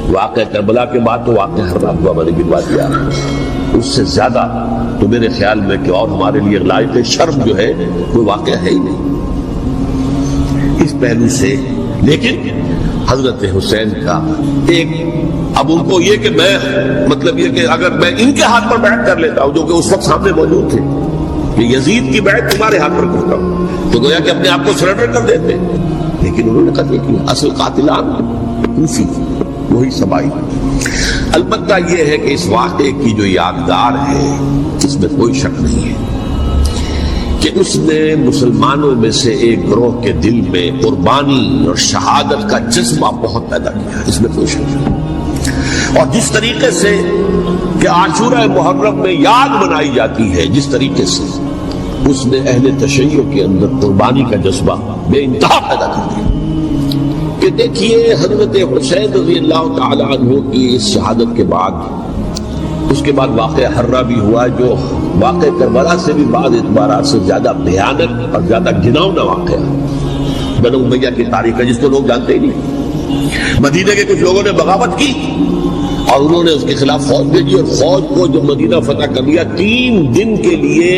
واقعہ کربلا کے بعد تو واقعہ ہررا کو میں نے گنوا دیا، اس سے زیادہ تو میرے خیال میں کہ اور ہمارے لیے لائق شرم جو ہے کوئی واقعہ ہے ہی نہیں اس پہلو سے۔ لیکن حضرت حسین کا ایک، اب ان کو یہ کہ میں مطلب یہ کہ اگر میں ان کے ہاتھ پر بیعت کر لیتا ہوں جو کہ اس وقت سامنے موجود تھے کہ یزید کی بیعت تمہارے ہاتھ پر کرتا ہوں، تو گویا کہ اپنے آپ کو سرنڈر کر دیتے، لیکن انہوں نے قتل کیا۔ اصل قاتلان کوفی وہی سبائی۔ البتہ یہ ہے کہ اس واقعے کی جو یادگار ہے اس میں کوئی شک نہیں ہے کہ اس نے مسلمانوں میں سے ایک گروہ کے دل میں قربانی اور شہادت کا جذبہ بہت پیدا کیا، اس میں کوئی شک نہیں۔ اور جس طریقے سے کہ عاشورہ محرم میں یاد منائی جاتی ہے، جس طریقے سے اس نے اہل تشیع کے اندر قربانی کا جذبہ بے انتہا پیدا کر دیا کہ دیکھیے حضرت حسین رضی اللہ تعالی عنہ کی اس شہادت کے بعد، اس کے بعد واقعہ ہررا بھی ہوا جو واقعہ کربلا سے بھی بعض اعتبارات سے زیادہ بھیانک اور زیادہ گھناؤنا واقعہ بنو امیہ کی تاریخ ہے جس کو لوگ جانتے ہی نہیں۔ مدینہ کے کچھ لوگوں نے بغاوت کی اور انہوں نے اس کے خلاف فوج بھیجی، اور فوج کو جب مدینہ فتح کر لیا 3 دن کے لیے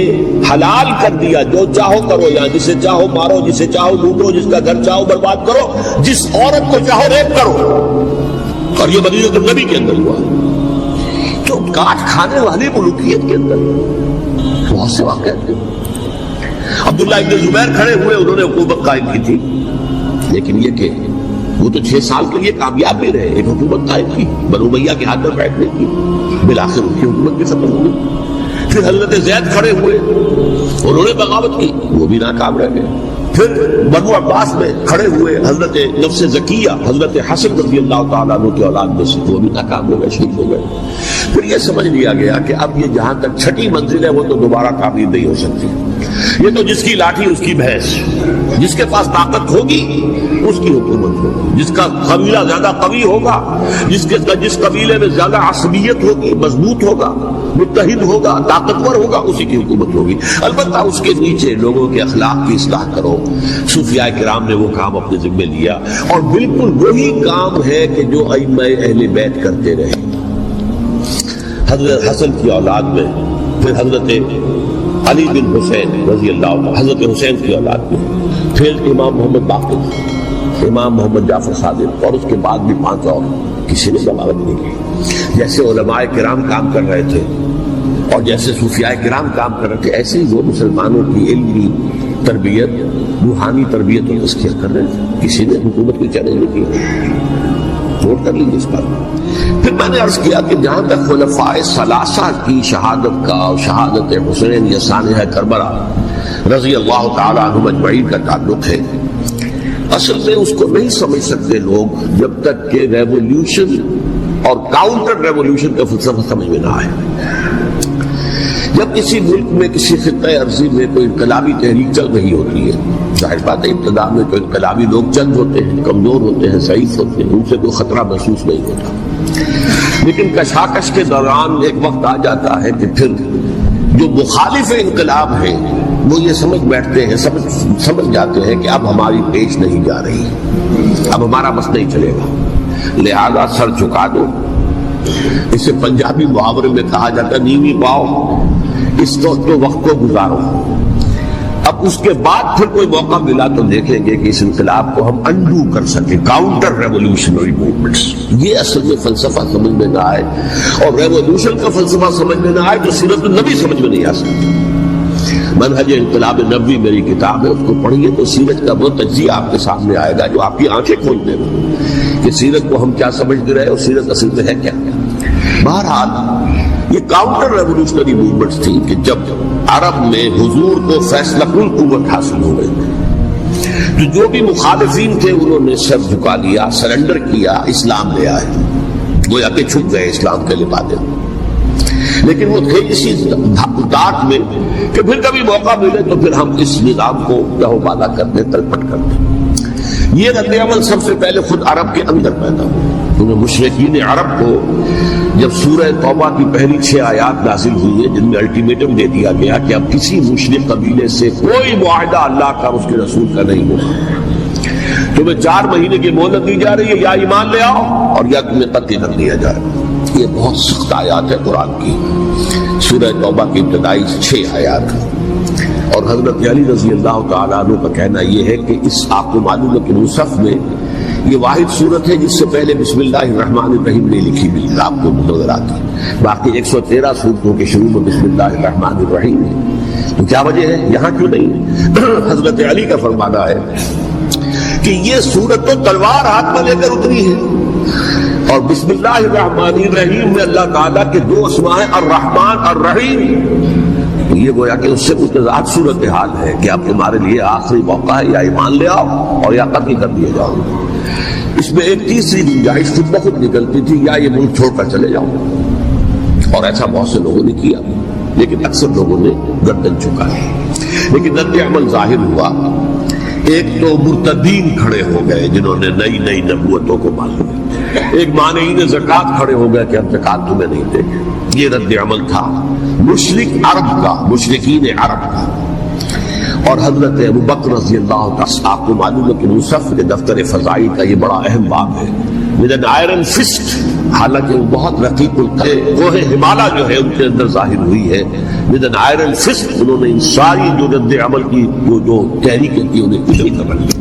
حلال کر دیا، جو چاہو کرو، یہاں جسے چاہو مارو، جسے چاہو لوٹو، جس کا گھر چاہو برباد کرو، جس عورت کو چاہو ریپ کرو۔ اور یہ مدینہ النبی کے اندر ہوا جو کاٹ کھانے والے ملوکیت کے اندر بہت سے واقعات تھے۔ عبداللہ ابن زبیر کھڑے ہوئے، انہوں نے حکومت قائم کی تھی، لیکن یہ کہ وہ تو 6 سال کے لیے کامیاب بھی رہے، ایک حکومت قائم کی، بنو امیہ کے ہاتھ میں بیٹھنے کی، بالآخر ان کی حکومت بھی ختم ہو گئی۔ پھر حضرت زید کھڑے ہوئے، انہوں نے بغاوت کی، وہ بھی ناکام رہ گئے۔ پھر بنو عباس میں کھڑے ہوئے حضرت نفس زکیہ، حضرت حسن رضی اللہ تعالیٰ عنہ کی اولاد میں سے، وہ بھی ناکام ہو گئے، شہید ہو گئے۔ پھر یہ سمجھ لیا گیا کہ اب یہ جہاں تک 6ٹھی منزل ہے وہ تو دوبارہ تعمیر نہیں ہو سکتی، یہ تو جس کی لاٹھی اس کی بھینس، جس کے پاس طاقت ہوگی اس کی حکومت ہوگی، جس کا قبیلہ زیادہ قوی ہوگا، جس قبیلے میں زیادہ عصبیت ہوگی، مضبوط ہوگا، متحد ہوگا، طاقتور ہوگا، اسی کی حکومت ہوگی۔ البتہ اس کے نیچے لوگوں کے اخلاق کی اصلاح کرو۔ صوفیاء کرام نے وہ کام اپنے ذمہ لیا، اور بالکل وہی کام ہے کہ جو ائمہ اہل بیت کرتے رہے۔ حضرت حسن کی اولاد میں پھر حضرت علی بن حسین رضی اللہ عنہ، حضرت حسین کی اولاد میں پھر امام محمد باقر، امام محمد جعفر صادق، اور اس کے بعد بھی 5 اور، کسی نے بغاوت نہیں کی۔ جیسے علماء کرام کام کر رہے تھے اور جیسے صوفیاء کرام کام کر رہے تھے، ایسے ہی وہ مسلمانوں کی علمی تربیت، روحانی تربیت اور تزکیہ کر رہے تھے، کسی نے حکومت کو چیلنج نہیں کیا۔ نوٹ کر لیجیے اس بات۔ پھر میں نے عرض کیا کہ جہاں تک خلفاء ثلاثہ کی شہادت کا اور شہادت حسین یا سانحہ کربلا رضی اللہ تعالی عنہم اجمعین کا تعلق ہے، اصل میں اس کو نہیں سمجھ سکتے لوگ جب تک کہ ریولیوشن اور کاؤنٹر ریولیوشن کا فلسفہ سمجھ میں نہ آئے۔ جب کسی ملک میں کسی خطہ ارضی میں کوئی انقلابی تحریک چل رہی ہوتی ہے، ظاہر بات ہے ابتدا میں تو انقلابی لوگ چند ہوتے ہیں، کمزور ہوتے ہیں، ضعیف ہوتے ہیں، ان سے کوئی خطرہ محسوس نہیں ہوتا، لیکن کشاکش کے دوران ایک وقت آ جاتا ہے کہ پھر جو مخالف انقلاب ہیں وہ یہ سمجھ بیٹھتے ہیں، سمجھ جاتے ہیں کہ اب ہماری پیش نہیں جا رہی، اب ہمارا بس نہیں چلے گا، لہذا سر جھکا دو۔ اسے پنجابی محاورے میں کہا جاتا ہے نیوی پاؤ، اس وقت کو گزارو۔ اب اس کے بعد پھر کوئی موقع ملا تو دیکھیں گے کہ اس انقلاب کو ہم انڈو کر سکیں، کاؤنٹر ریولیوشنری موومنٹس۔ یہ اصل میں فلسفہ سمجھ میں نہ آئے اور ریولیوشن کا فلسفہ سمجھ میں نہ آئے تو سیرت النبی سمجھ میں نہیں آ سکتی۔ منہج انقلاب نبوی میری کتاب ہے، اس کو پڑھیے تو سیرت کا وہ تجزیہ آپ کے سامنے آئے گا جو آپ کی آنکھیں کھول دے گا کہ سیرت کو ہم کیا سمجھتے رہے اور سیرت اصل میں ہے کیا۔ بہرحال یہ کاؤنٹر ریولیوشنری موومنٹس تھی کہ جب عرب میں حضور کو فیصلہ کن قوت حاصل ہو گئی تو جو بھی مخالفین تھے انہوں نے سر جھکا لیا، سرنڈر کیا، اسلام لے آئے، گویا کہ چھپ گئے اسلام کے لبادے۔ لیکن وہ تھے اسی داغ میں کہ پھر کبھی موقع ملے تو پھر ہم اس نظام کو لہو بالا کر دیں، تلپٹ کر دیں۔ یہ رد عمل سب سے پہلے خود عرب کے اندر پیدا ہوا۔ انہیں مشرکین عرب کو جب سورہ توبہ کی پہلی 6 آیات نازل ہوئی ہیں جن میں الٹیمیٹم دے دیا گیا کہ اب کسی مشرک قبیلے سے کوئی معاہدہ اللہ کا اور اس کے رسول کا نہیں ہوگا، تو تمہیں 4 مہینے کی مہلت دی جا رہی ہے، یا ایمان لے آؤ اور یا تمہیں قتل کر دیا جائے۔ یہ بہت سخت آیات ہے قرآن کی، سورہ توبہ کی ابتدائی 6 آیات۔ اور حضرت علی رضی اللہ تعالیٰ عنہ کا کہنا یہ ہے کہ اس آپ کو معلوم ہے کہ مصحف میں یہ واحد صورت ہے جس سے پہلے بسم اللہ الرحمن الرحیم نہیں لکھی بھی آپ کو نظر آتی، باقی 113 صورتوں کے شروع میں بسم اللہ الرحمن الرحیم ہے۔ تو کیا وجہ ہے یہاں کیوں نہیں؟ حضرت علی کا فرمانا ہے کہ یہ صورت تو تلوار ہاتھ میں لے کر اتری ہے، اور بسم اللہ الرحمن الرحیم میں اللہ تعالیٰ کے 2 اسماء ہیں، الرحمن الرحیم۔ یہ گویا کہ اس سے متضاد صورت حال ہے کہ اب تمہارے لیے آخری موقع ہے، یا ایمان لے آؤ اور یا قتل کر دیے جاؤ۔ اس میں ایک تیسری گنجائش خود بخود نکلتی تھی، یا یہ ملک چھوڑ کر چلے جاؤ، اور ایسا بہت سے لوگوں نے کیا، لیکن اکثر لوگوں نے گردن چکائی۔ لیکن رد عمل ظاہر ہوا، ایک تو مرتدین کھڑے ہو گئے جنہوں نے نئی نبوتوں کو مان لیا، ایک مانعین زکوٰۃ کھڑے ہو گئے کہ ہم زکوٰۃ تمہیں نہیں دیں گے۔ یہ رد عمل تھا مشرک عرب کا، مشرکین عرب کا۔ اور حضرت ابوبکر رضی اللہ تعالیٰ، آپ کو معلوم ہے کہ مصحف کے دفتر فضائی کا یہ بڑا اہم باب ہے، ود این آئرن فسٹ، حالانکہ وہ بہت رقیق کوہ ہمالا جو ہے ان کے اندر ظاہر ہوئی ہے، ود این آئرن فسٹ انہوں نے ان ساری جو رد عمل کی جو تحریکیں کی انہیں کچھ نہیں کر رہی،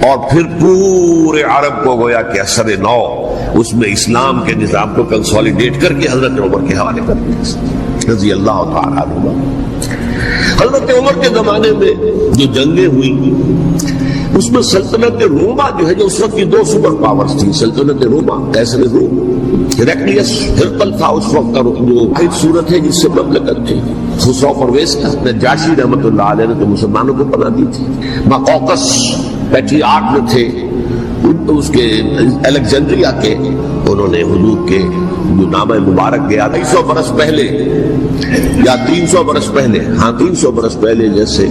اور پھر پورے عرب کو گویا کہ اثر نو اس میں اسلام کے نظام کو کنسولیڈیٹ کر کے حضرت عمر کے حوالے کر دیا رضی اللہ تعالیٰ عنہ۔ حضرت عمر کے زمانے میں جو جنگیں ہوئی اس میں سلطنت روما جو ہے، جو اس وقت کی 2 سپر پاورز تھی، سلطنت روما، قیصر روم، ہیراکلیس، ہرقل تھا اس وقت کا جو واحد صورت ہے جس سے مملکت تھی، خسرو پرویز کا، نجاشی رحمۃ اللہ علیہ نے تو مسلمانوں کو پناہ دی تھی، مقوقس پیٹریارٹ میں تھے اس کے الیگزینڈریا کے، انہوں نے حضور کے جو نامہ مبارک گیا 200 برس پہلے یا 300 برس پہلے، 300 برس پہلے، جیسے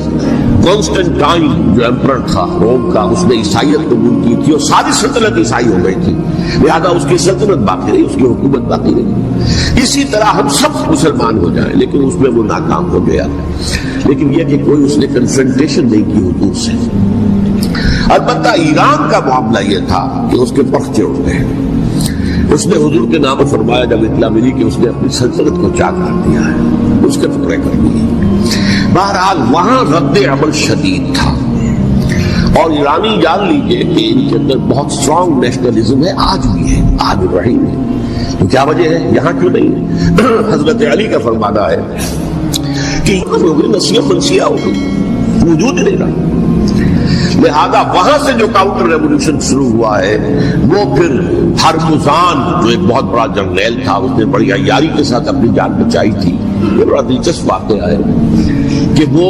کانسٹنٹائن جو ایمپرر تھا روم کا، اس نے عیسائیت قبول کی تھی اور ساری سلطنت عیسائی ہو گئی تھی، لہذا اس کی سلطنت باقی رہی، اس کی حکومت باقی رہی۔ اسی طرح ہم سب مسلمان ہو جائیں، لیکن اس میں وہ ناکام ہو گیا۔ لیکن یہ کہ کوئی اس نے کنفرنٹیشن نہیں کی حضور سے۔ البتہ ایران کا معاملہ یہ تھا کہ اس کے پرچے اٹھ گئے، اس نے حضور کے نام فرمایا جب اطلاع ملی کہ اس نے اپنی سلطنت کو چاک کر دیا ہے، اس کے ٹکڑے کر دیے۔ بہرحال وہاں رد عمل شدید تھا، اور ایرانی جان لیجئے کہ ان کے اندر بہت اسٹرانگ نیشنلزم ہے، آج بھی ہے، آج رہی ہے۔ تو کیا وجہ ہے یہاں کیوں نہیں؟ حضرت علی کا فرمانا ہے کہ ہو گئی نسیہ منسیہ ہو گئی، وجود نہیں رہا، لہذا وہاں سے جو کاؤنٹر ریولوشن شروع ہوا ہے وہ پھر ہرمزان جو ایک بہت بڑا جرنیل تھا، اس نے بڑی عیاری کے ساتھ اپنی جان بچائی تھی۔ یہ بڑا دلچسپ واقعہ ہے کہ وہ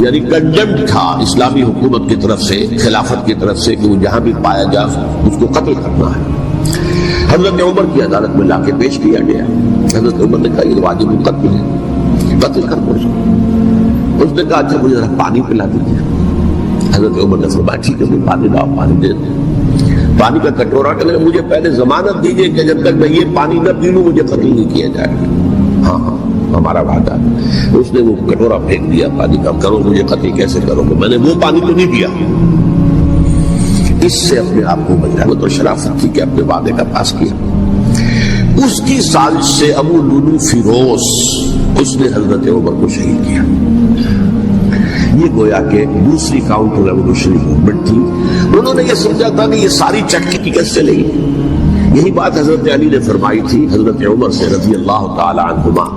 یعنی کنڈمڈ تھا اسلامی حکومت کی طرف سے، خلافت کی طرف سے، کہ وہ جہاں بھی پایا جائے اس کو قتل کرنا ہے۔ حضرت عمر کی عدالت میں لا کے پیش کیا گیا، حضرت عمر نے کہا یہ واجب القتل ہے، قتل کر دو۔ اس نے کہا اچھا مجھے ذرا پانی پلا دیجیے۔ حضرت عمر نے فرمایا ٹھیک ہے مجھے پانی لاؤ، پانی دے دیں۔ پانی کا کٹورا کہ مجھے پہلے ضمانت دیجیے کہ جب تک میں یہ پانی نہ پی لوں مجھے قتل نہیں کیا جائے گا۔ ہاں ہمارا وعدہ۔ اس نے وہ کٹورا پھینک دیا پانی کا، کرو مجھے قتل کیسے کرو گے، میں نے وہ پانی تو نہیں پیا۔ اس سے اپنے آپ کو بچایا، وہ تو شرافت تھی کہ اپنے وعدے کا پاس کیا۔ اس کی سازش سے ابو لولو فیروز اس نے حضرت عمر کو شہید کیا۔ یہ گویا کہ دوسری کاؤنٹر ریولوشنری موومنٹ تھی۔ انہوں نے یہ سمجھا تھا کہ یہ ساری چکی ٹکٹ چلے گی۔ یہی بات حضرت علی نے فرمائی تھی حضرت عمر سے رضی اللہ تعالی عنہما،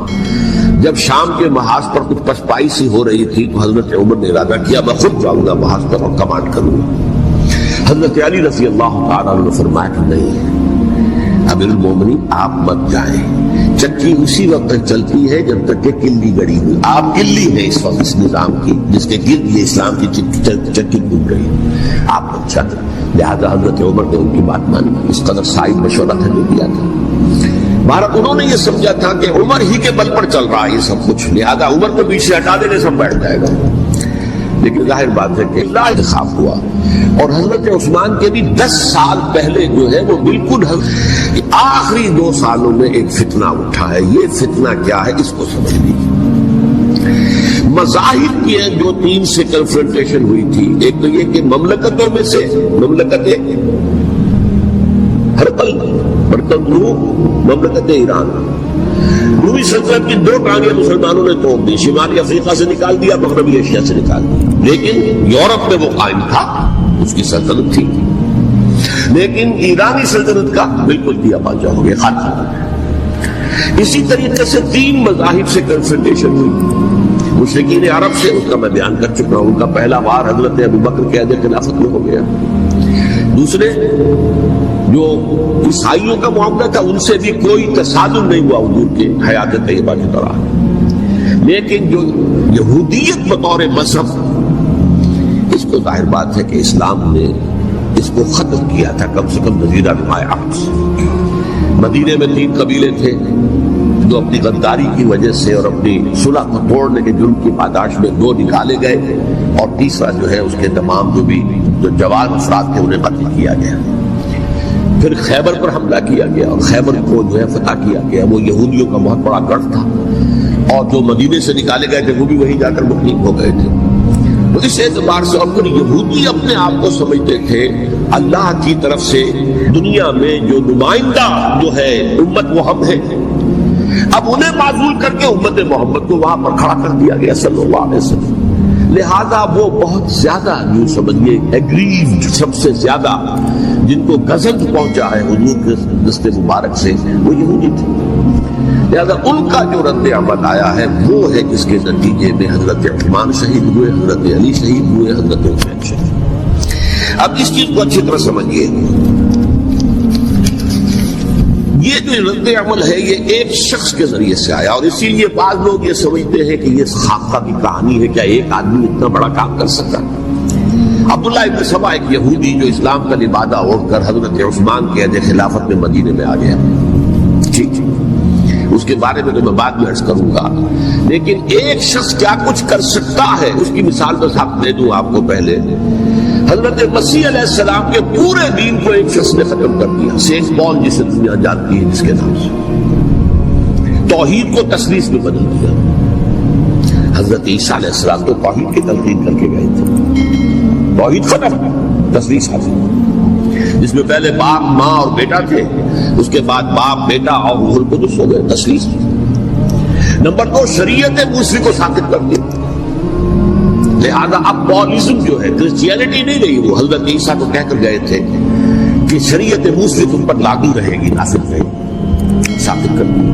جب شام کے محاذ پر کچھ پسپائی سی ہو رہی تھی تو حضرت عمر نے ارادہ کیا میں خود جاؤں گا محاذ پر اور کمانڈ کروں گا۔ حضرت علی رضی اللہ تعالی عنہ نے فرمایا کہ نہیں امیر المومنین آپ مت جائیں، چکی اسی وقت تک چلتی ہے جب تک کہ کلی گڑی ہوئی، آپ کلی ہیں اس وقت اس نظام کی جس کے گرد یہ اسلام کی چکی گھوم رہی ہے، آپ مت چل۔ لہذا حضرت عمر نے ان کی بات مانی، اس قدر صائب مشورہ نہیں دیا تھا۔ بھارت انہوں نے یہ سمجھا تھا کہ عمر ہی کے بل پر چل رہا ہے یہ سب کچھ، لہذا عمر کو پیچھے ہٹا دینے سب بیٹھ جائے گا۔ لیکن ظاہر بات ہے کہ اللہ انتخاب ہوا، اور حضرت عثمان کے بھی 10 سال پہلے جو ہے وہ بالکل آخری 2 سالوں میں ایک فتنہ اٹھا ہے۔ یہ فتنہ کیا ہے اس کو سمجھ لیجیے۔ مذاہب کی ہیں جو تین سے کنفرنٹیشن ہوئی تھی. ایک تو یہ کہ مملکتوں میں سے مملکت ہرقل برتن مملکت ایران، رومی سلطنت کی دو ٹانگیں مسلمانوں نے توڑ دی، شمالی افریقہ سے نکال دیا، مغربی ایشیا سے نکال دیا، لیکن یورپ میں وہ قائم تھا، اس کی سلطنت تھی، لیکن ایرانی سلطنت کا بالکل دیا پاچا ہو گیا، خاتمہ. اسی طریقے سے تین مذاہب سے کنفرنٹیشن ہوئی. مشرکین عرب سے، اس کا میں بیان کر چکا ہوں، ان کا پہلا وار حضرت ابوبکر کے عہد خلافت میں ہو گیا. دوسرے جو عیسائیوں کا معاملہ تھا، ان سے بھی کوئی تصادم نہیں ہوا حضور کے حیات طیبہ کے دوران، لیکن جو یہودیت بطور مذہب، اس کو ظاہر بات ہے کہ اسلام نے اس کو ختم کیا تھا کم سے کم جزیرہ نماء عرب سے. مدینے میں 3 قبیلے تھے جو اپنی غداری کی وجہ سے اور اپنی صلح کو توڑنے کے جرم کی پاداش میں 2 نکالے گئے، اور تیسرا جو ہے اس کے تمام جو جوان افراد تھے انہیں قتل کیا گیا. پھر خیبر پر حملہ کیا گیا اور خیبر کو جو ہے فتح کیا گیا. وہ یہودیوں کا بہت بڑا گڑھ تھا، اور جو مدینے سے نکالے گئے تھے وہ بھی وہیں جا کر مقیم ہو گئے تھے. تو اس اعتبار سے اور پھر یہودی اپنے آپ کو سمجھتے تھے اللہ کی طرف سے دنیا میں جو نمائندہ جو ہے امت وہ ہم ہیں. اب انہیں معزول کر کے امت محمد کو وہاں پر کھڑا کر دیا گیا صلی اللہ علیہ وسلم. لہذا وہ بہت زیادہ یوں سمجھیے ایگریوڈ، سب سے زیادہ جن کو غضب پہنچا ہے حضور کے دست مبارک سے، وہ یہودی تھے. لہذا ان کا جو رد عمل آیا ہے وہ ہے جس کے نتیجے میں حضرت عثمان شہید ہوئے، حضرت علی شہید ہوئے، حضرت حسین شہید. اب اس چیز کو اچھی طرح سمجھیے، یہ جو رد عمل ہے یہ ایک شخص کے ذریعے سے آیا، اور اسی لیے بعض لوگ یہ سمجھتے ہیں کہ یہ خاقہ کی کہانی ہے. کیا ایک آدمی اتنا بڑا کام کر سکتا؟ عبداللہ ابن سبا ایک یہودی جو اسلام کا لبادہ اوڑھ کر حضرت عثمان کے عہد خلافت میں مدینے میں آ گیا. ٹھیک، اس کے بارے میں تو میں بعد میں عرض کروں گا، لیکن ایک شخص کیا کچھ کر سکتا ہے اس کی مثال بس آپ دے دوں آپ کو. پہلے حضرت مسیح علیہ السلام کے پورے دین کو ایک شخص نے ختم کر دیا، سینٹ پال جسے دنیا جانتی ہے جس کے نام سے. توحید کو تثلیث میں بدل دیا. حضرت عیسیٰ علیہ السلام تو توحید کی تلقین کر کے گئے تھے، توحید ختم، تثلیث حاصل، جس میں پہلے باپ ماں اور بیٹا تھے، اس کے بعد باپ بیٹا اور روح القدس ہو گئے، تثلیث. نمبر 2، شریعت موسوی کو ثابت کر دیا. لہذا اب پالیزم جو ہے، کرسچینٹی نہیں رہی، وہ حضرت عیسیٰ کو کہہ کر گئے تھے کہ شریعت موسوی تم پر لاگو رہے گی، نافذ رہے گی، ثابت کر دیا.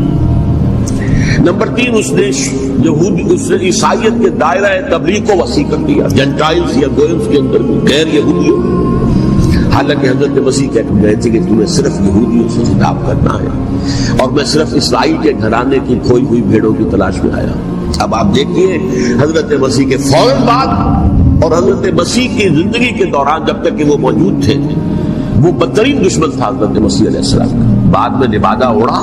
نمبر 3، اس نے عیسائیت کے دائرہ تبلیغ کو وسیع کر دیا، جنٹائلز یا گوئنز کے اندر غیر یہودیوں. حالانکہ حضرت مسیح کہہ کر گئے تھے کہ تمہیں صرف یہودیوں سے خطاب کرنا ہے، اور میں صرف اسرائیل کے گھرانے کی کھوئی ہوئی بھیڑوں کی تلاش میں آیا. اب آپ دیکھیے حضرت مسیح کے فوراً بعد اور حضرت مسیح کی زندگی کے دوران جب تک کہ وہ موجود تھے، وہ بدترین دشمن تھا حضرت مسیح علیہ السلام کا. بعد میں لبادہ اوڑھا،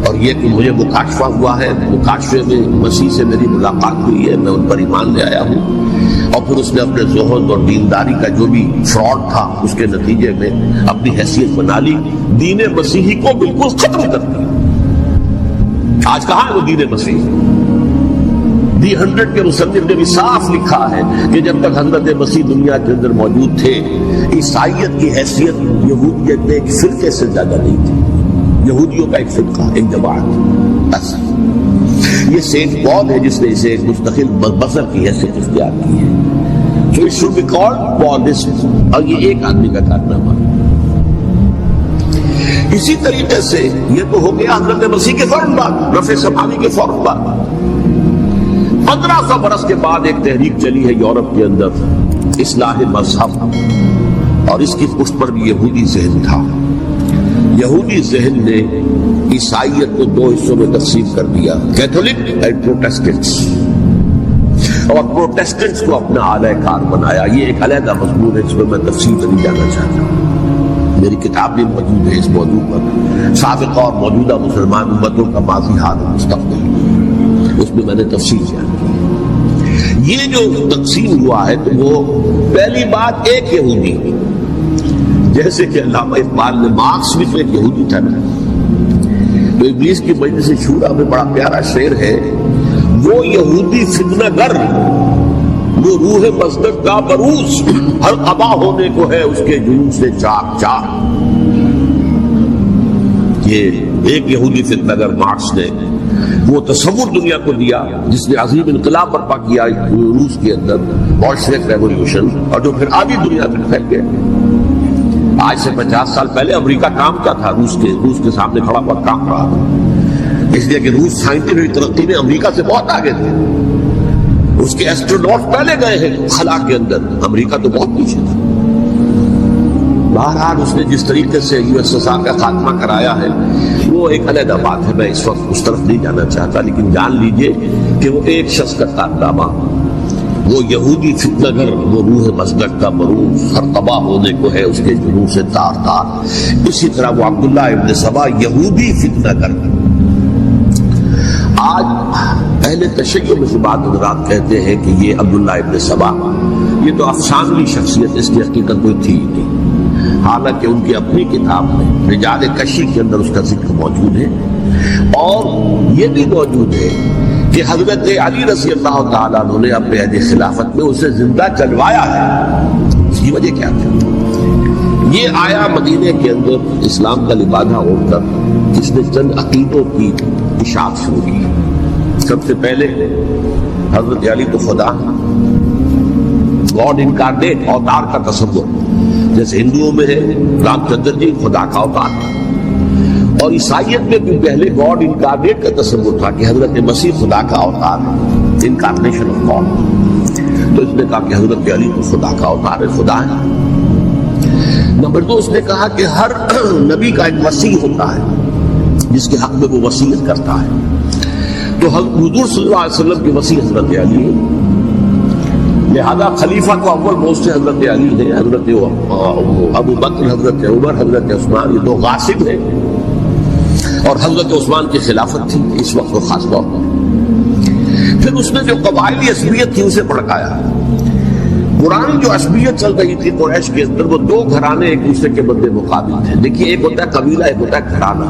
اور یہ کہ مجھے مکاشفہ ہوا ہے، مکاشفے میں مسیح سے میری ملاقات ہوئی ہے، میں ان پر ایمان لے آیا ہوں. اور پھر اس نے اپنے زہد اور دینداری کا جو بھی فراڈ تھا اس کے نتیجے میں اپنی حیثیت بنا لی، دین مسیحی کو بالکل ختم کر دیا. آج کہاں ہے وہ دین مسیحی؟ دی 100 کے مصنف نے بھی صاف لکھا ہے کہ جب تک حضرت مسیح دنیا کے اندر موجود تھے، عیسائیت کی حیثیت یہودیت میں ایک فرقے سے زیادہ نہیں تھی. یہودیوں کا ایک فرقہ، ایک جماعت بس. یہ سینٹ پال ہے جس نے اسے ایک مستقل بذر کی حیثیت اختیار کی ہے. So it should be called Paulism، اور یہ ایک آدمی کا کارنامہ. اسی طریقے سے یہ تو ہو گیا حضرت مسیح کے فوراً بعد، رفع سماوی کے فوراً بعد. 1500 برس کے بعد ایک تحریک چلی ہے یورپ کے اندر، اصلاح مذہب، اور اس کی پشت پر بھی یہودی ذہن تھا. یہودی ذہن نے عیسائیت کو 2 حصوں میں تقسیم کر دیا، کیتھولک اینڈ پروٹیسٹنٹس، اور پروٹیسٹنٹس کو اپنا اعلی کار بنایا. یہ ایک علیحدہ مضمون ہے جس میں میں تفصیل میں نہیں جانا چاہتا. میری کتاب بھی موجود ہے اس موضوع پر، سابقہ اور موجودہ مسلمان امتوں کا ماضی، حال اور مستقبل، اس میں میں نے تفصیل کیا. یہ جو تقسیم ہوا ہے تو وہ پہلی بات ایک یہودی، جیسے کہ علامہ اقبال نے، مارکس بھی تو ایک یہودی تھا نا. تو ابلیس کی مجلس شورا میں بڑا پیارا شعر ہے، وہ یہودی فتنہ گر، وہ روح مصدق کا بروز، ہر قبا ہونے کو ہے اس کے جنون سے چاک چاک۔ یہ ایک یہودی فتنہ گر مارکس نے وہ تصور دنیا کو دیا جس نے عظیم انقلاب برپا کیا روس کے اندر، بولشوک ریولیوشن، اور جو پھر آدھی دنیا تک پھیل گیا۔ آج سے 50 سال پہلے امریکہ کام کیا تھا؟ روس کے سامنے کھڑا ہوا کام رہا تھا، اس لیے کہ روس سائنٹیفک ترقی میں امریکہ سے بہت آگے تھے۔ اس کے ایسٹروناٹ پہلے گئے ہیں خلا کے اندر، امریکہ تو بہت پیچھے تھا۔ بہرحال اس نے جس طریقے سے USSR کا خاتمہ کرایا ہے وہ ایک علیحدہ بات ہے، میں اس وقت اس طرف نہیں جانا چاہتا، لیکن جان لیجئے کہ وہ ایک شخص کا کارنامہ، وہ یہودی فتنہ گر، وہ روح مصدق کا بروز، ہر تباہ ہونے کو ہے اس کے جنون سے تار تار۔ اسی طرح وہ عبداللہ ابن سبا یہودی فتنہ گر۔ آج اہل تشیع میں سے بعض حضرات کہتے ہیں کہ یہ عبداللہ ابن سبا یہ تو افسانوی شخصیت، اس کی حقیقت کوئی تھی ہی نہیں، حالانکہ ان کی اپنی کتاب میں رجال کشی کے اندر اس کا ذکر موجود ہے، اور یہ بھی موجود ہے کہ حضرت علی رضی اللہ تعالیٰ عنہ نے اپنے عہد خلافت میں اسے زندہ چلوایا ہے۔ اس کی وجہ کیا تھی؟ یہ آیا مدینے کے اندر اسلام کا لبادہ اوڑھ کر اس نے چند عقیدوں کی اشاعت شروع کی۔ سب سے پہلے حضرت علی تو خدا، گاڈ انکارنیٹ، اوتار کا تصور، جیسے ہندوؤں میں ہے رام چندر جی خدا کا اوتار، اور عیسائیت میں بھی پہلے گاڈ انکارنیٹ کا تصور تھا کہ حضرت مسیح خدا کا اوتار ہے، انکارنیشن آف گاڈ۔ تو اس نے کہا کہ حضرت علی تو خدا کا اوتار ہے، خدا ہے۔ نمبر 2، اس نے کہا کہ ہر نبی کا ایک وصی ہوتا ہے جس کے حق میں وہ وصیت کرتا ہے، تو حضور صلی اللہ علیہ وسلم کے وصی حضرت علی ہے، لہذا خلیفہ کو اول موت سے حضرت علی ہے، حضرت ابو بکر، حضرت عمر، حضرت عثمان، یہ دو غاصب ہیں، اور حضرت عثمان کی خلافت تھی اس وقت وہ خاص طور پر۔ پھر اس نے جو قبائلی عصبیت تھی اسے بھڑکایا۔ پرانی جو عصبیت چل رہی تھی قریش کے اندر، وہ دو گھرانے ایک دوسرے کے مد مقابل تھے۔ دیکھیے، ایک ہوتا ہے قبیلہ، ایک ہوتا ہے گھرانہ۔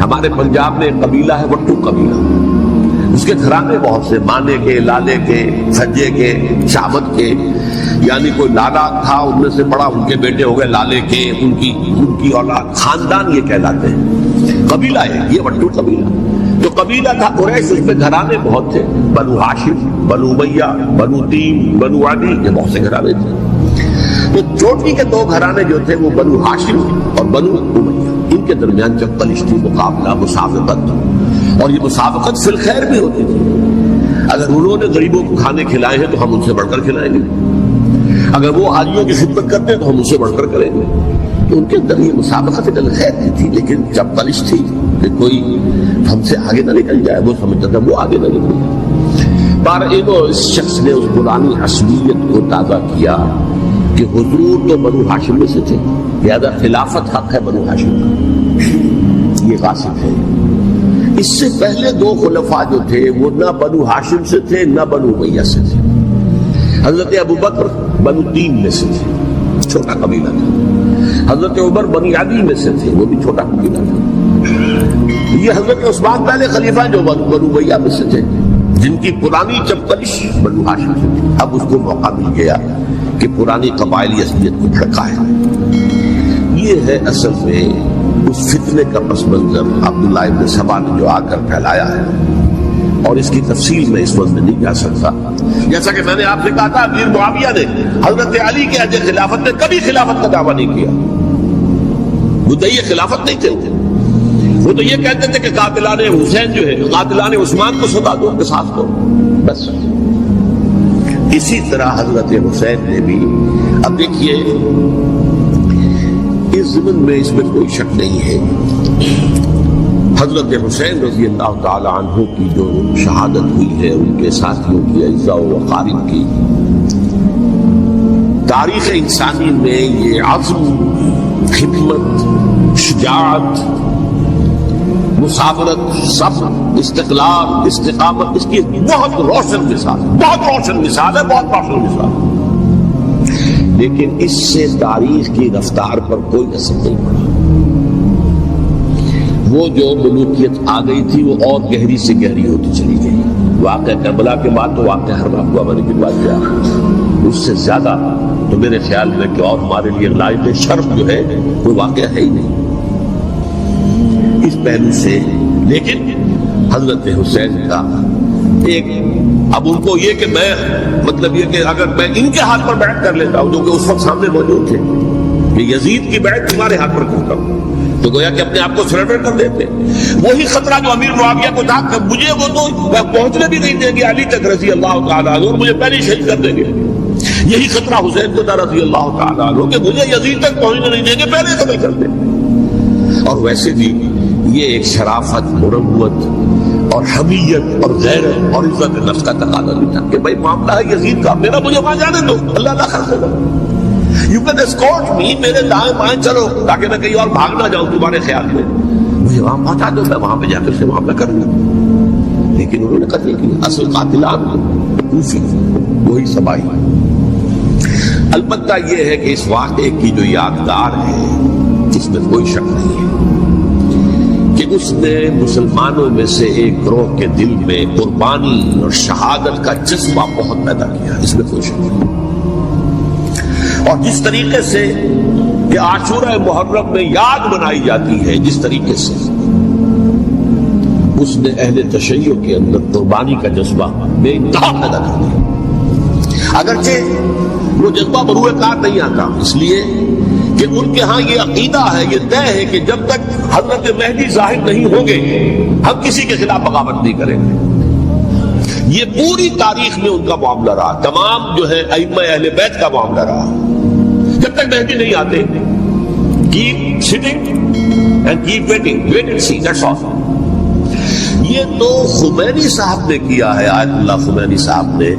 ہمارے پنجاب میں ایک قبیلہ ہے وٹو قبیلہ، اس کے گھرانے بہت سے، مانے کے، لالے کے، سجے کے، شامت کے، یعنی کوئی لالا تھا ان میں سے بڑا، ان کے بیٹے ہو گئے لالے کے، ان کی اولاد، خاندان یہ کہلاتے ہیں۔ قبیلہ ہے یہ وٹو قبیلہ۔ تو قبیلہ تھا قریش، اس میں گھرانے بہت تھے، بنو ہاشم، بنو امیہ، بنو تیم، بنو عدی، یہ بہت سے گھرانے تھے۔ تو چوٹی کے دو گھرانے جو تھے وہ بنو ہاشم اور بنو امیہ، ان کے درمیان جب کلش تھی، مقابلہ، مسابقت، اور یہ مسابقت فی الخیر بھی ہوتی تھی۔ اگر انہوں نے غریبوں کو کھانے کھلائے ہیں تو ہم ان سے بڑھ کر کھلائیں گے، اگر وہ حاجیوں کی خدمت کرتے ہیں تو ہم ان سے بڑھ کر کریں گے۔ تو ان کے اندر یہ مسابقت خیر کی تھی، لیکن جب کلش تھی کہ کوئی ہم سے آگے نہ نکل جائے، وہ سمجھتا تھا وہ آگے نہ نکل جائے۔ پر اس شخص نے اس پرانی عصبیت کو تازہ کیا کہ حضور تو بنو ہاشم میں سے تھے، لہذا خلافت حق ہے بنو ہاشم کا، یہ غاصب ہے۔ اس سے پہلے دو خلفاء جو تھے وہ نہ بنو ہاشم سے تھے نہ بنو امیہ سے تھے۔ حضرت ابو بکر بنو تیم میں سے تھے، چھوٹا قبیلہ تھا۔ حضرت عمر بنی عدی میں سے تھے، وہ بھی چھوٹا قبیلہ تھا۔ یہ حضرت عثمان پہلے خلیفہ جو بنو امیہ میں سے تھے، جن کی پرانی چپکلش بنو ہاشم سے تھی۔ اب اس کو موقع مل گیا کہ پرانی قبائلی عصبیت کو بھڑکائے۔ یہ ہے اصل میں اس فتنے کا پس منظر عبداللہ ابن سبا نے جو آ کر پھیلایا ہے، اور اس کی تفصیل میں اس وقت میں نہیں جا سکتا۔ جیسا کہ میں نے آپ سے کہا تھا، امیر معاویہ نے حضرت علی کے عہد خلافت میں کبھی خلافت کا دعویٰ نہیں کیا، مدعی خلافت نہیں تھے۔ وہ تو یہ کہتے تھے کہ قاتلان حسین جو ہے، قاتلان عثمان کو سزا دو، قصاص دو، بس۔ اسی طرح حضرت حسین نے بھی، اب دیکھیے اس ضمن میں اس میں کوئی شک نہیں ہے، حضرت حسین رضی اللہ تعالی عنہ کی جو شہادت ہوئی ہے، ان کے ساتھیوں کی، اعزاء و اقارب کی، تاریخ انسانی میں یہ عزم، حکمت، شجاعت، مسابرت، صبر، استقلال، استقامت، اس کی بہت روشن مثال ہے، بہت روشن مثال ہے، بہت روشن مثال ہے۔ لیکن اس سے تاریخ کی رفتار پر کوئی اثر نہیں پڑا۔ وہ جو ملوکیت آ گئی تھی وہ اور گہری سے گہری ہوتی چلی گئی، واقعہ کربلا کے بعد تو واقعہ ہر ہوا ولید بن واقعہ، اس سے زیادہ تو میرے خیال میں کہ اور ہمارے لیے لائق شرف جو ہے وہ واقعہ ہے ہی نہیں اس پہلو سے۔ لیکن حضرت حسین کا ایک، اب ان کو یہ کہ میں مطلب یہ کہ اگر میں ان کے ہاتھ پر بیعت کر لیتا ہوں جو کہ اس وقت سامنے موجود تھے کہ یزید کی بیعت تمہارے ہاتھ پر کرتا ہوں، تو گویا کہ اپنے آپ کو سرنڈر کر دیتے۔ وہی خطرہ جو امیر معاویہ کو تھا کہ مجھے وہ تو پہنچنے بھی نہیں دیں گے علی تک رضی اللہ تعالیٰ عنہ، اور مجھے پہلے شہید کر دیں گے، یہی خطرہ حسین کو تھا رضی اللہ تعالیٰ عنہ کہ مجھے یزید تک پہنچنے نہیں دیں گے، پہلے قتل کر دیں۔ اور ویسے بھی یہ ایک شرافت، مروت اور حمیت اور غیرت اور عزت نفس کا تقاضا بھی تھا کہ بھائی معاملہ ہے یزید کا، میرا مجھے وہاں جانے دو، اللہ نہ خرچ ہوگا، یو کین اسکورٹ می، میرے دائیں بائیں چلو تاکہ میں کہیں اور بھاگ نہ جاؤں تمہارے خیال میں، مجھے وہاں پہنچا دو، میں وہاں پہ جا کر سے معاملہ کروں گا۔ لیکن انہوں نے قتل کیا اصل قاتلان کوفی، وہی سبائی۔ البتہ یہ ہے کہ اس واقعے کی جو یادگار ہے اس میں کوئی شک نہیں ہے کہ اس نے مسلمانوں میں سے ایک گروہ کے دل میں قربانی اور شہادت کا جذبہ بہت پیدا کیا، اس میں کوئی شک نہیں۔ اور جس طریقے سے کہ عاشورہ محرم میں یاد منائی جاتی ہے، جس طریقے سے اس نے اہل تشیع کے اندر قربانی کا جذبہ بے انتہا پیدا کر دیا، اگرچہ وہ جذبہ بروئے کار نہیں آتا، اس لیے کہ ان کے ہاں یہ عقیدہ ہے، یہ طے ہے کہ جب تک حضرت مہدی ظاہر نہیں ہوں گے ہم کسی کے خلاف بغاوت نہیں کریں گے۔ یہ پوری تاریخ میں ان کا معاملہ رہا، تمام جو ہے ائمہ اہل بیت کا معاملہ رہا، جب تک مہدی نہیں آتے keep sitting and keep waiting, wait and see, that's all۔ یہ تو خمینی صاحب نے کیا ہے، آیت اللہ خمینی صاحب نے،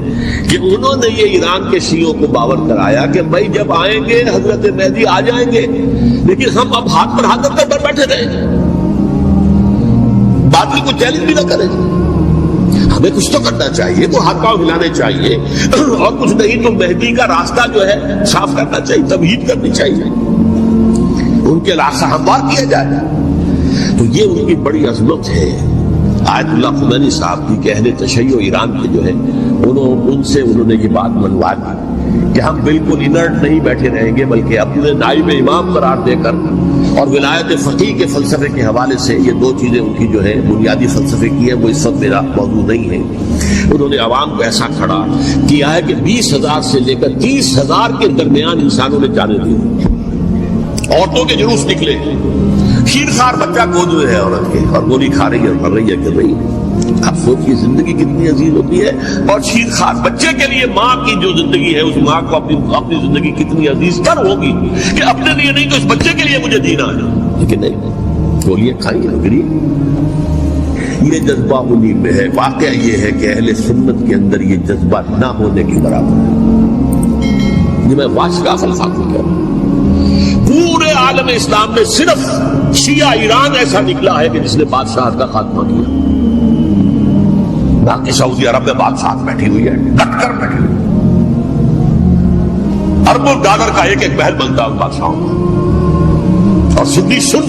کہ انہوں نے یہ ایران کے شیعوں کو باور کرایا کہ بھائی جب آئیں گے حضرت مہدی آ جائیں گے، لیکن ہم اب ہاتھ پر ہاتھ رکھ کر بیٹھے رہیں، باطل کو چیلنج بھی نہ کریں، ہمیں کچھ تو کرنا چاہیے، وہ ہاتھ پاؤں ہلانے چاہیے، اور کچھ نہیں تو مہدی کا راستہ جو ہے صاف کرنا چاہیے، تمہید کرنی چاہیے، ان کے راستہ ہموار کیا جائے۔ تو یہ ان کی بڑی عظمت ہے آیت اللہ خمینی صاحب کی کہ اہل تشیع ایران کے جو ہے ان سے انہوں نے یہ بات منوا دی کہ ہم بالکل انرٹ نہیں بیٹھے رہیں گے، بلکہ اپنے نائب امام قرار دے کر اور ولایت فقیہ کے فلسفے کے حوالے سے، یہ دو چیزیں ان کی جو ہے بنیادی فلسفے کی ہے، وہ اس وقت میرا موضوع نہیں ہے، انہوں نے عوام کو ایسا کھڑا کیا ہے کہ 20,000 سے لے کر 30,000 کے درمیان انسانوں نے جانے دی، عورتوں کے جلوس نکلے، شیرخوار بچہ گود میں ہے عورت کے اور گولی کھا رہی ہے، مر رہی ہے، گر رہی ہے۔ اب سوچیے زندگی کتنی عزیز ہوتی ہے، اور شیرخوار بچے کے لیے ماں کی جو زندگی ہے، اس ماں کو اپنی زندگی کتنی عزیز تر ہوگی کہ اپنے لیے نہیں تو اس بچے کے لیے مجھے جینا ہے، لیکن نہیں، گولیاں کھائیں گے، گری۔ یہ جذبہ انہی میں ہے۔ واقعہ یہ ہے کہ اہل سنت کے اندر یہ جذبہ نہ ہونے کے برابر ہے۔ یہ میں واشگاف الفاظ میں کہہ رہا ہوں، پورے عالم اسلام میں صرف شیعہ ایران ایسا نکلا ہے کہ جس نے بادشاہت کا خاتمہ کیا، باقی سعودی عرب میں بادشاہت بیٹھی ہوئی ہے، ڈٹ کر بیٹھی ہوئی، اربوں ڈالر کا ایک ایک محل بنتا ہے ان بادشاہوں کا، اور سنی سن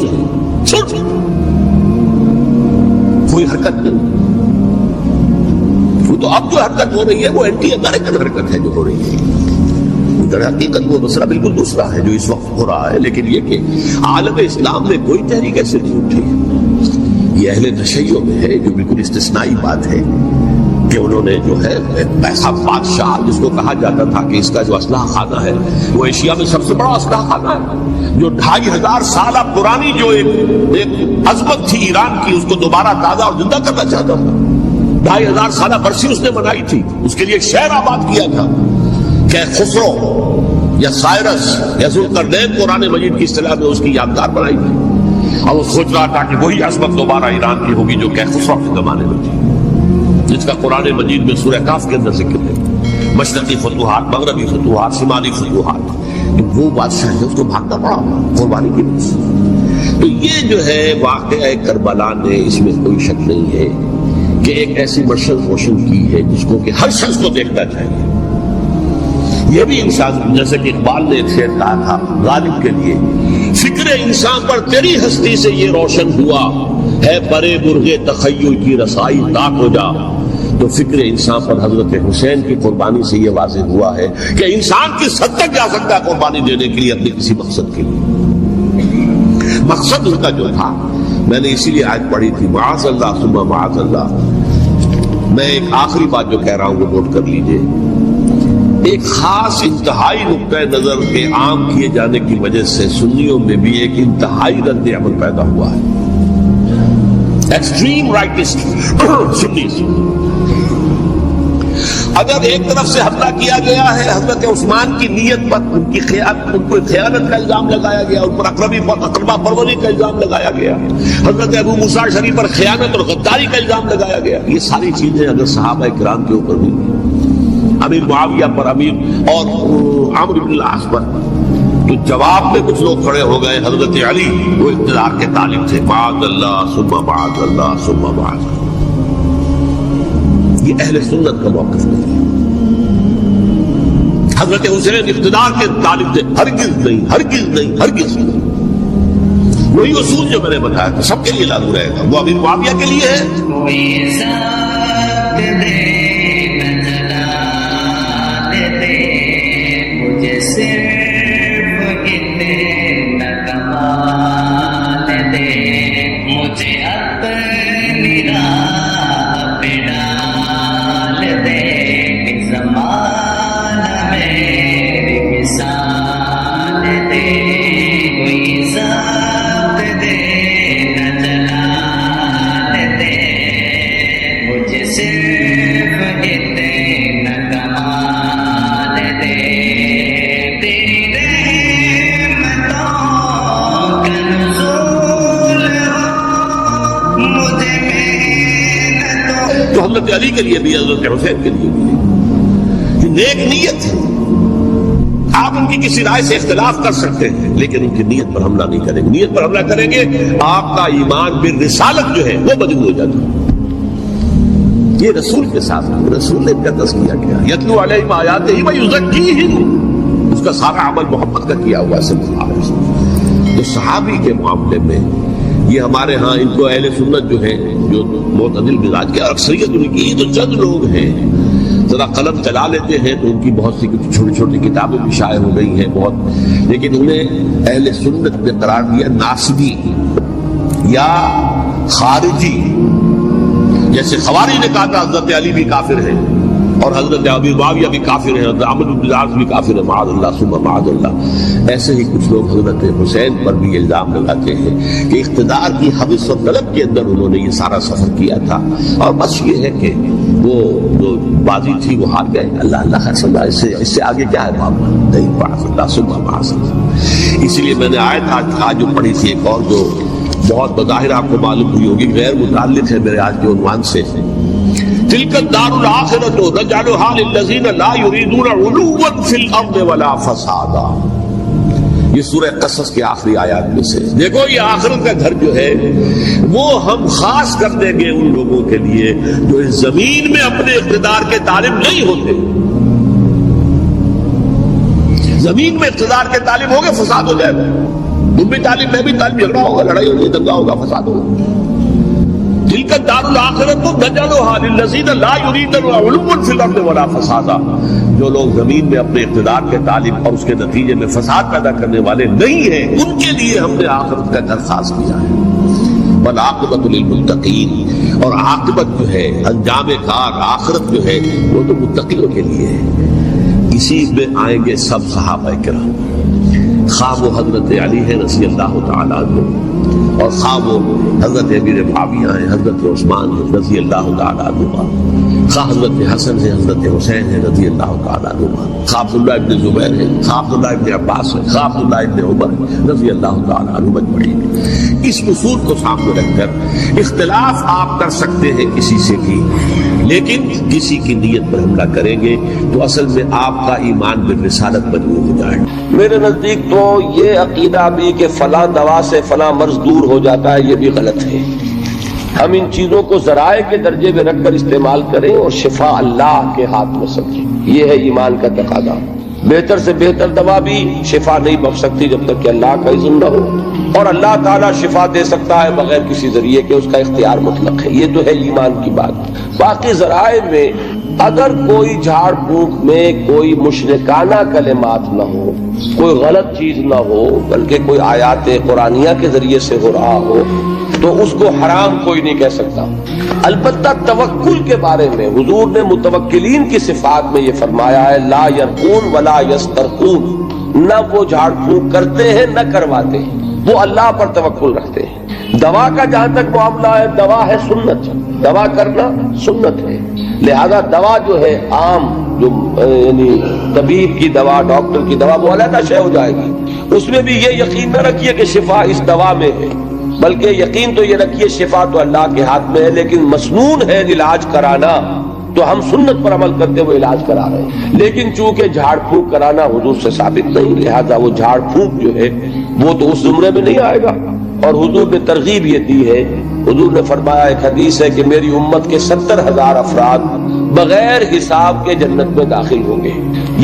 کوئی حرکت نہیں۔ وہ تو اب جو حرکت ہو رہی ہے وہ اینٹی امریکن حرکت ہے جو ہو رہی ہے، در حقیقت وہ مسئلہ بالکل دوسرا ہے جو اس وقت ہو رہا ہے، لیکن یہ کہ عالم اسلام میں کوئی تحریک ایسے نہیں اٹھی، یہ اہل تشیع میں ہے، جو بالکل استثنائی بات ہے کہ انہوں نے جو ہے ایسا بادشاہ جس کو کہا جاتا تھا کہ اس کا جو اسلحہ خانہ ہے وہ ایشیا میں سب سے بڑا اسلحہ خانہ ہے، جو 2500 سالہ پرانی جو ایک عظمت تھی ایران کی، اس کو دوبارہ تازہ اور زندہ کرنا چاہتا تھا، 2500 سالہ برسی اس نے منائی تھی، اس کے لیے ایک شہر آباد کیا تھا کہ خسرو یا سائرس یا ذوالقرنین قرآن مجید کی اصطلاح میں اس کی یادگار بنائی تھی، اور وہ سوچ رہا تھا کہ وہی عظمت دوبارہ ایران کی ہوگی جو کہ خسرو کے زمانے میں تھی، جس کا قرآن مجید میں سورہ کاف کے اندر ذکر ہے، مشرقی فتوحات، مغربی فتوحات، شمالی فتوحات، وہ بادشاہ ہے، اس کو بھاگنا پڑا قربانی کی وجہ سے۔ تو یہ جو ہے واقعہ کربلا نے، اس میں کوئی شک نہیں ہے کہ ایک ایسی مشعل روشن کی ہے جس کو کہ ہر شخص کو دیکھنا چاہیے۔ یہ بھی انسان، جیسے کہ اقبال نے ایک شعر کہا تھا غالب کے لیے، فکر انسان پر تیری ہستی سے یہ روشن ہوا ہے، برے برغے تخیل کی رسائی طاق ہو جا، تو فکر انسان پر حضرت حسین کی قربانی سے یہ واضح ہوا ہے کہ انسان کس حد تک جا سکتا ہے قربانی دینے کے لیے اپنے کسی مقصد کے لیے. مقصد اس کا جو تھا، میں نے اسی لیے آیت پڑھی تھی، معاذ اللہ ثم معاذ اللہ. میں ایک آخری بات جو کہہ رہا ہوں وہ نوٹ کر لیجئے. ایک خاص انتہائی نقطۂ نظر کے عام کیے جانے کی وجہ سے سنیوں میں بھی ایک انتہائی رد عمل پیدا ہوا ہے. Extreme rightist سنیز. اگر ایک طرف سے حملہ کیا گیا ہے حضرت عثمان کی نیت پر، ان کی خیانت کا الزام لگایا گیا، ان پر اقربا پروری کا الزام لگایا گیا، حضرت ابو موسیٰ اشعری پر خیانت اور غداری کا الزام لگایا گیا. یہ ساری چیزیں اگر صحابہ کرام کے اوپر ہوئی، امیر معاویہ پر، امیر اور عمرو بن العاص پر، تو جواب میں کچھ لوگ کھڑے ہو گئے. حضرت علی وہ اقتدار کے طالب تھے، معاذ اللہ ثم معاذ اللہ ثم معاذ اللہ. یہ اہل سنت کا موقف نہیں ہے. حضرت حسین اقتدار کے طالب تھے، ہرگز نہیں، ہرگز نہیں، ہرگز نہیں. وہی اصول جو میں نے بتایا تھا سب کے لیے لاگو رہے گا. وہ امیر معاویہ کے لیے ہے، حضرت علی کے لیے بھی، حضرت حسین کے لیے بھی. یہ نیک نیت ہے. آپ ان کی کسی رائے سے اختلاف کر سکتے ہیں لیکن ان کی نیت پر حملہ نہیں کریں گے. نیت پر حملہ کریں گے آپ کا ایمان بالرسالت جو ہے وہ مجبور ہو جاتا ہے. یہ رسول کے ساتھ رسول نے ان کا تذکیہ کیا، یتلو علیہم آیاتہ ویزکیہم، اس کا سارا عمل محمد کا کیا ہوا صلی اللہ علیہ وسلم. تو صحابی کے معاملے میں یہ ہمارے ہاں ان کو اہل سنت جو ہیں جو معتدل مزاج کے، اکثریت ان کی تو چند لوگ ہیں ذرا قلم چلا لیتے ہیں تو ان کی بہت سی چھوٹی چھوٹی کتابیں بھی شائع ہو گئی ہیں بہت، لیکن انہیں اہل سنت میں قرار دیا ناسبی یا خارجی. جیسے خوارج نے کہا تھا حضرت علی بھی کافر ہیں اور حضرت ابو معاویہ بھی کافر ہیں، حضرت عمرو بن العاص بھی کافر ہیں، معاذ اللہ ثم معاذ اللہ. ایسے ہی کچھ لوگ حضرت حسین پر بھی الزام لگاتے ہیں کہ اقتدار کی حوث و طلب کے اندر انہوں نے یہ سارا سفر کیا تھا اور بس یہ ہے کہ وہ جو بازی تھی وہ ہار گئے. اللہ اللہ خیر سمجھا، اس سے آگے کیا ہے معاملہ؟ نہیں، معاذ اللہ ثم معاذ اللہ. اسی لیے میں نے آج جو پڑھی تھی ایک اور جو بہت بظاہر آپ کو معلوم ہوئی ہوگی، غیر متعلق ہے میرے آج کے عنوان سے، تلک الدار الآخرۃ نجعلھا للذین لا یریدون علوا فی الارض ولا فسادا. یہ سورہ قصص کے آخری آیات میں سے. دیکھو یہ آخرت کا گھر جو ہے وہ ہم خاص کر دیں گے ان لوگوں کے لیے جو اس زمین میں اپنے اقتدار کے طالب نہیں ہوتے. زمین میں اقتدار کے طالب ہو گے فساد ہو جائے گا. تم بھی طالب، میں بھی طالب، جھگڑا ہوگا، لڑائی ہوگی، دنگا ہوگا، فساد ہوگا. تلک الدار الآخرۃ نجعلھا للذین لا یریدون علوا فی الارض ولا فسادا. جو لوگ زمین میں اپنے اقتدار کے طالب اور اس کے نتیجے میں فساد پیدا کرنے والے نہیں ہیں ان کے لیے ہم نے آخرت کا گھر خاص کیا ہے. والعاقبۃ للمتقین، اور عاقبت جو ہے، انجام کار، آخرت جو ہے وہ تو متقیوں کے لیے ہے. اسی میں آئیں گے سب صحابہ کرام، خواہ وہ حضرت علی ہے رضی اللہ تعالیٰ عنہ اور خواہ وہ حضرت امیر معاویہ ہیں، حضرت عثمان ہیں رضی اللہ تعالیٰ عنہ، خواہ حضرت حسن ہے، حضرت حسین ہے رضی اللہ تعالیٰ عنہ، خواہ عبداللہ ابن زبیر ہے، خواہ عبداللہ ابن عباس ہے، خواہ عبداللہ ابن عمر رضی اللہ تعالیٰ عنہ مجمعین. اس اصول کو سامنے رکھ کر اختلاف آپ کر سکتے ہیں کسی سے بھی، لیکن کسی کی نیت پر حملہ کریں گے تو اصل میں آپ کا ایمان بالرسالت مجبور ہو جائے گا. میرے نزدیک تو یہ عقیدہ بھی کہ فلاں دوا سے فلاں مرض دور ہو جاتا ہے، یہ بھی غلط ہے. ہم ان چیزوں کو ذرائع کے درجے میں رکھ کر استعمال کریں اور شفا اللہ کے ہاتھ میں سمجھیں. یہ ہے ایمان کا تقاضا. بہتر سے بہتر دوا بھی شفا نہیں بخش سکتی جب تک کہ اللہ کا اذن نہ ہو، اور اللہ تعالیٰ شفا دے سکتا ہے بغیر کسی ذریعے کے، اس کا اختیار مطلق ہے. یہ تو ہے ایمان کی بات. باقی ذرائع میں اگر کوئی جھاڑ پھونک میں کوئی مشرکانہ کلمات نہ ہو، کوئی غلط چیز نہ ہو، بلکہ کوئی آیات قرآنیہ کے ذریعے سے ہو رہا ہو، تو اس کو حرام کوئی نہیں کہہ سکتا۔ البتہ توکل کے بارے میں حضور نے متوکلین کی صفات میں یہ فرمایا ہے لا یرقون ولا یسترقون، نہ وہ جھاڑ پھونک کرتے ہیں نہ کرواتے ہیں، وہ اللہ پر توکل رکھتے ہیں۔ دوا کا جہاں تک معاملہ ہے، دوا ہے سنت، دوا کرنا سنت ہے، لہذا دوا جو ہے عام جو یعنی طبیب کی دوا، ڈاکٹر کی دوا، وہ علیحدہ شے ہو جائے گی۔ اس میں بھی یہ یقین نہ رکھیے کہ شفا اس دوا میں ہے، بلکہ یقین تو یہ رکھیے شفا تو اللہ کے ہاتھ میں ہے، لیکن مسنون ہے علاج کرانا، تو ہم سنت پر عمل کرتے ہوئے علاج کرا رہے ہیں۔ لیکن چونکہ جھاڑ پھونک کرانا حضور سے ثابت نہیں، لہذا وہ جھاڑ پھونک جو ہے وہ تو اس زمرے میں نہیں آئے گا۔ اور حضور نے ترغیب یہ دی ہے، حضور نے فرمایا، ایک حدیث ہے کہ میری امت کے 70,000 افراد بغیر حساب کے جنت میں داخل ہوں گے۔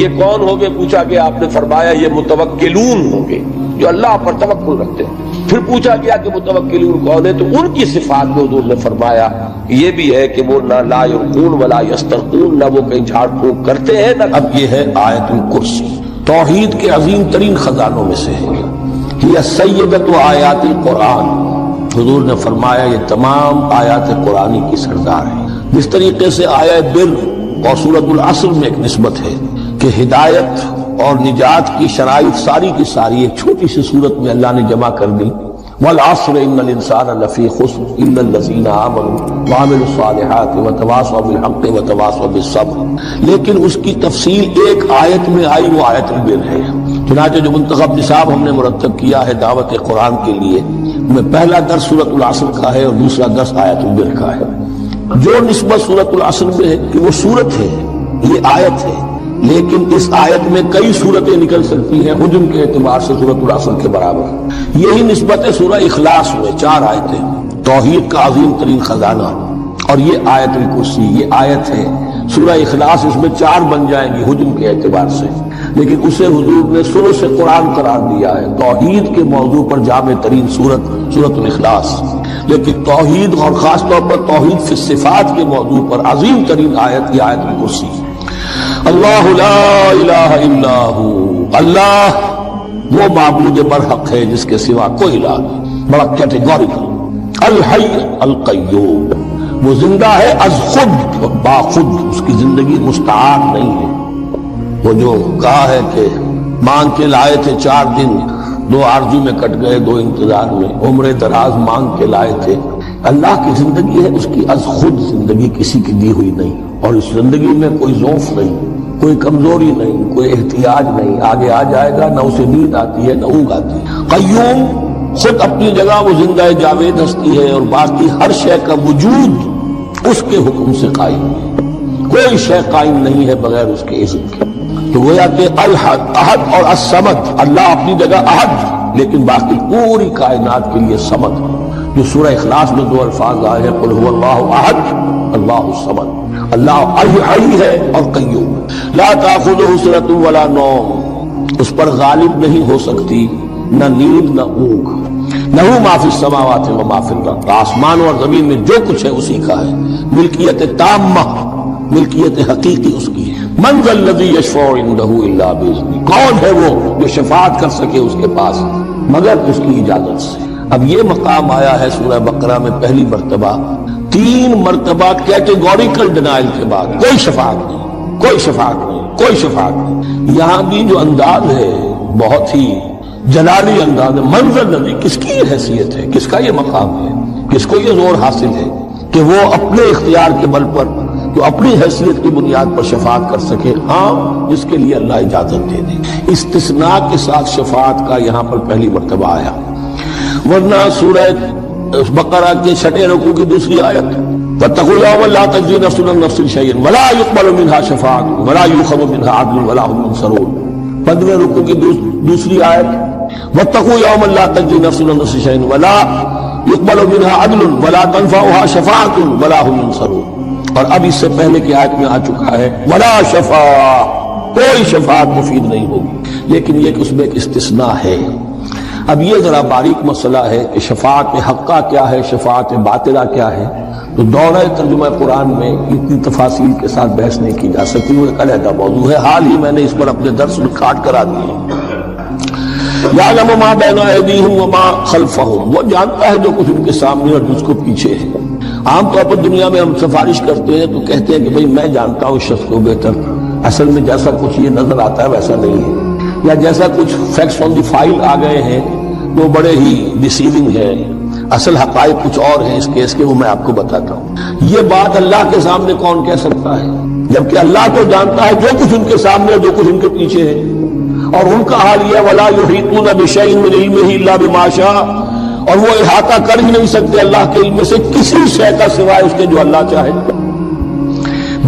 یہ کون ہوں گے پوچھا گیا، آپ نے فرمایا یہ متوکلون ہوں گے، جو اللہ پر توکل رکھتے ہیں۔ پھر پوچھا گیا کہ متوکلون کون ہے، تو ان کی صفات میں حضور نے فرمایا یہ بھی ہے کہ وہ نہ لا یرقون ولا یسترقون، نہ وہ کہیں جھاڑ پھونک کرتے ہیں نہ۔ اب یہ ہے آیت الکرسی، توحید کے عظیم ترین خزانوں میں سے ہے، یہ سیدۃ آیات القرآن۔ حضور نے فرمایا یہ تمام آیات قرآنی کی سردار ہے۔ جس طریقے سے آیت بر اور سورۃ العصر میں ایک نسبت ہے کہ ہدایت اور نجات کی شرائط ساری کی ساری ایک چھوٹی سی صورت میں اللہ نے جمع کر دی، والعصر ان الانسان لفی خسر الا الذین آمنوا وعملوا الصالحات وتواصوا بالحق وتواصوا بالصبر، لیکن اس کی تفصیل ایک آیت میں آئی، وہ آیت البر ہے۔ چنانچہ جو منتخب نصاب ہم نے مرتب کیا ہے دعوت قرآن کے لیے، میں پہلا درس سورۃ العصر کا ہے اور دوسرا درس آیت البر کا ہے۔ جو نسبت سورۃ العصر میں ہے کہ وہ سورت ہے، یہ آیت ہے، لیکن اس آیت میں کئی صورتیں نکل سکتی ہیں حجم کے اعتبار سے سورۃ العصر کے برابر۔ یہی نسبت ہے سورہ اخلاص میں، 4 آیتیں، توحید کا عظیم ترین خزانہ، اور یہ آیت الکرسی، یہ آیت ہے سورہ اخلاص، اس میں 4 بن جائیں گی حجم کے اعتبار سے، لیکن اسے حضور نے ثلث قرآن قرار دیا ہے۔ توحید کے موضوع پر جامع ترین سورۃ الاخلاص، لیکن توحید اور خاص طور پر توحید فی الصفات کے موضوع پر عظیم ترین آیت یہ آیت الکرسی۔ اللہ لا الہ الا ہو، اللہ وہ معبود برحق ہے جس کے سوا کوئی الہ نہیں، بڑا کیٹیگوریکل۔ الحی القیوم، وہ زندہ ہے از خود باخود، اس کی زندگی مستعار نہیں ہے۔ وہ جو کہا ہے کہ مانگ کے لائے تھے 4 دن، 2 آرزو میں کٹ گئے 2 انتظار میں، عمر دراز مانگ کے لائے تھے، اللہ کی زندگی ہے، اس کی از خود زندگی کسی کی دی ہوئی نہیں، اور اس زندگی میں کوئی ضعف نہیں، کوئی کمزوری نہیں، کوئی احتیاج نہیں، آگے آ جائے گا، نہ اسے نیند آتی ہے نہ اونگ آتی ہے۔ قیوم، خود اپنی جگہ وہ زندہ جاوید ہستی ہے، اور باقی ہر شے کا وجود اس کے حکم سے قائم ہے، کوئی شے قائم نہیں ہے بغیر اس کے اذن کے۔ تو گویا کہ الحد، احد اور الصمد، اللہ اپنی جگہ احد، لیکن باقی پوری کائنات کے لیے صمد، جو سورہ اخلاص میں 2 الفاظ آئے ہیں، قل هو اللہ احد اللہ الصمد، اللہ الحی ہے اور قیوم، لا تأخذہ سنۃ ولا نوم، اس پر غالب نہیں ہو سکتی نہ نیند نہ اونگ، لہ ما فی السماوات و ما فی الارض، آسمان اور زمین میں جو کچھ ہے اسی کا ہے، ملکیت تامہ، ملکیت حقیقی اس کی ہے۔ من ذا الذی یشفع عندہ الا باذنہ، کون ہے وہ جو شفاعت کر سکے اس کے پاس مگر اس کی اجازت سے۔ اب یہ مقام آیا ہے سورہ بقرہ میں پہلی مرتبہ، 3 مرتبہ کیٹیگوریکل ڈینائل کے بعد، کوئی شفاعت نہیں، کوئی شفاعت نہیں، کوئی شفاعت نہیں۔ یہاں بھی جو انداز ہے بہت ہی جلالی انداز ہے، منظر نبی، کس کی یہ حیثیت ہے، کس کا یہ مقام ہے، کس کو یہ زور حاصل ہے کہ وہ اپنے اختیار کے بل پر جو اپنی حیثیت کی بنیاد پر شفاعت کر سکے، ہاں جس کے لیے اللہ اجازت دے دے۔ استثناء کے ساتھ شفاعت کا یہاں پر پہلی مرتبہ آیا، ورنہ سورہ بقرہ کے 6 رکوع کی دوسری آیت، واتقوا یوما لا تجزی نفس عن نفس شیئا ولا يقبل منها شفاعة ولا يؤخذ منها عدل ولا هم ينصرون، 15 رکوع کی دوسری آیت، واتقوا یوما لا تجزی نفس عن نفس شیئا ولا يقبل منها عدل ولا تنفعها شفاعة ولا هم ينصرون۔ اور اب اس سے پہلے کی آیت میں آ چکا ہے ولا شفاعة، کوئی شفاعت مفید نہیں ہوگی، لیکن یہ کہ اس میں ایک استثناء ہے۔ اب یہ ذرا باریک مسئلہ ہے کہ شفاعت حقہ کیا ہے، شفاعت باطلہ کیا ہے۔ تو دورہ ترجمہ قرآن میں اتنی تفاصیل کے ساتھ بحث نہیں کی جا سکتی، وہ ایک علیحدہ موضوع ہے. حال ہی میں نے اس پر اپنے درس میں کاٹ کرا دیے. یعلم ما بین ایدیہم وما خلفہم، وہ جانتا ہے جو کچھ ان کے سامنے اور جس کو پیچھے ہے. عام طور پر دنیا میں ہم سفارش کرتے ہیں تو کہتے ہیں کہ بھئی میں جانتا ہوں اس شخص کو بہتر، اصل میں جیسا کچھ یہ نظر آتا ہے ویسا نہیں ہے، یا جیسا کچھ فیکٹس آن دی فائل آ گئے ہیں وہ بڑے ہی ڈیسیونگ ہے، اصل حقائق کچھ اور ہیں اس کیس کے، وہ میں آپ کو بتاتا ہوں. یہ بات اللہ کے سامنے کون کہہ سکتا ہے، جبکہ اللہ تو جانتا ہے جو کچھ ان کے سامنے اور جو کچھ ان کے پیچھے ہے. اور ان کا حال یہ ولا یحیطون بشیء من علمہ الا بما شاء، اور وہ احاطہ کر ہی نہیں سکتے اللہ کے علم سے کسی شے کا سوائے اس کے جو اللہ چاہے.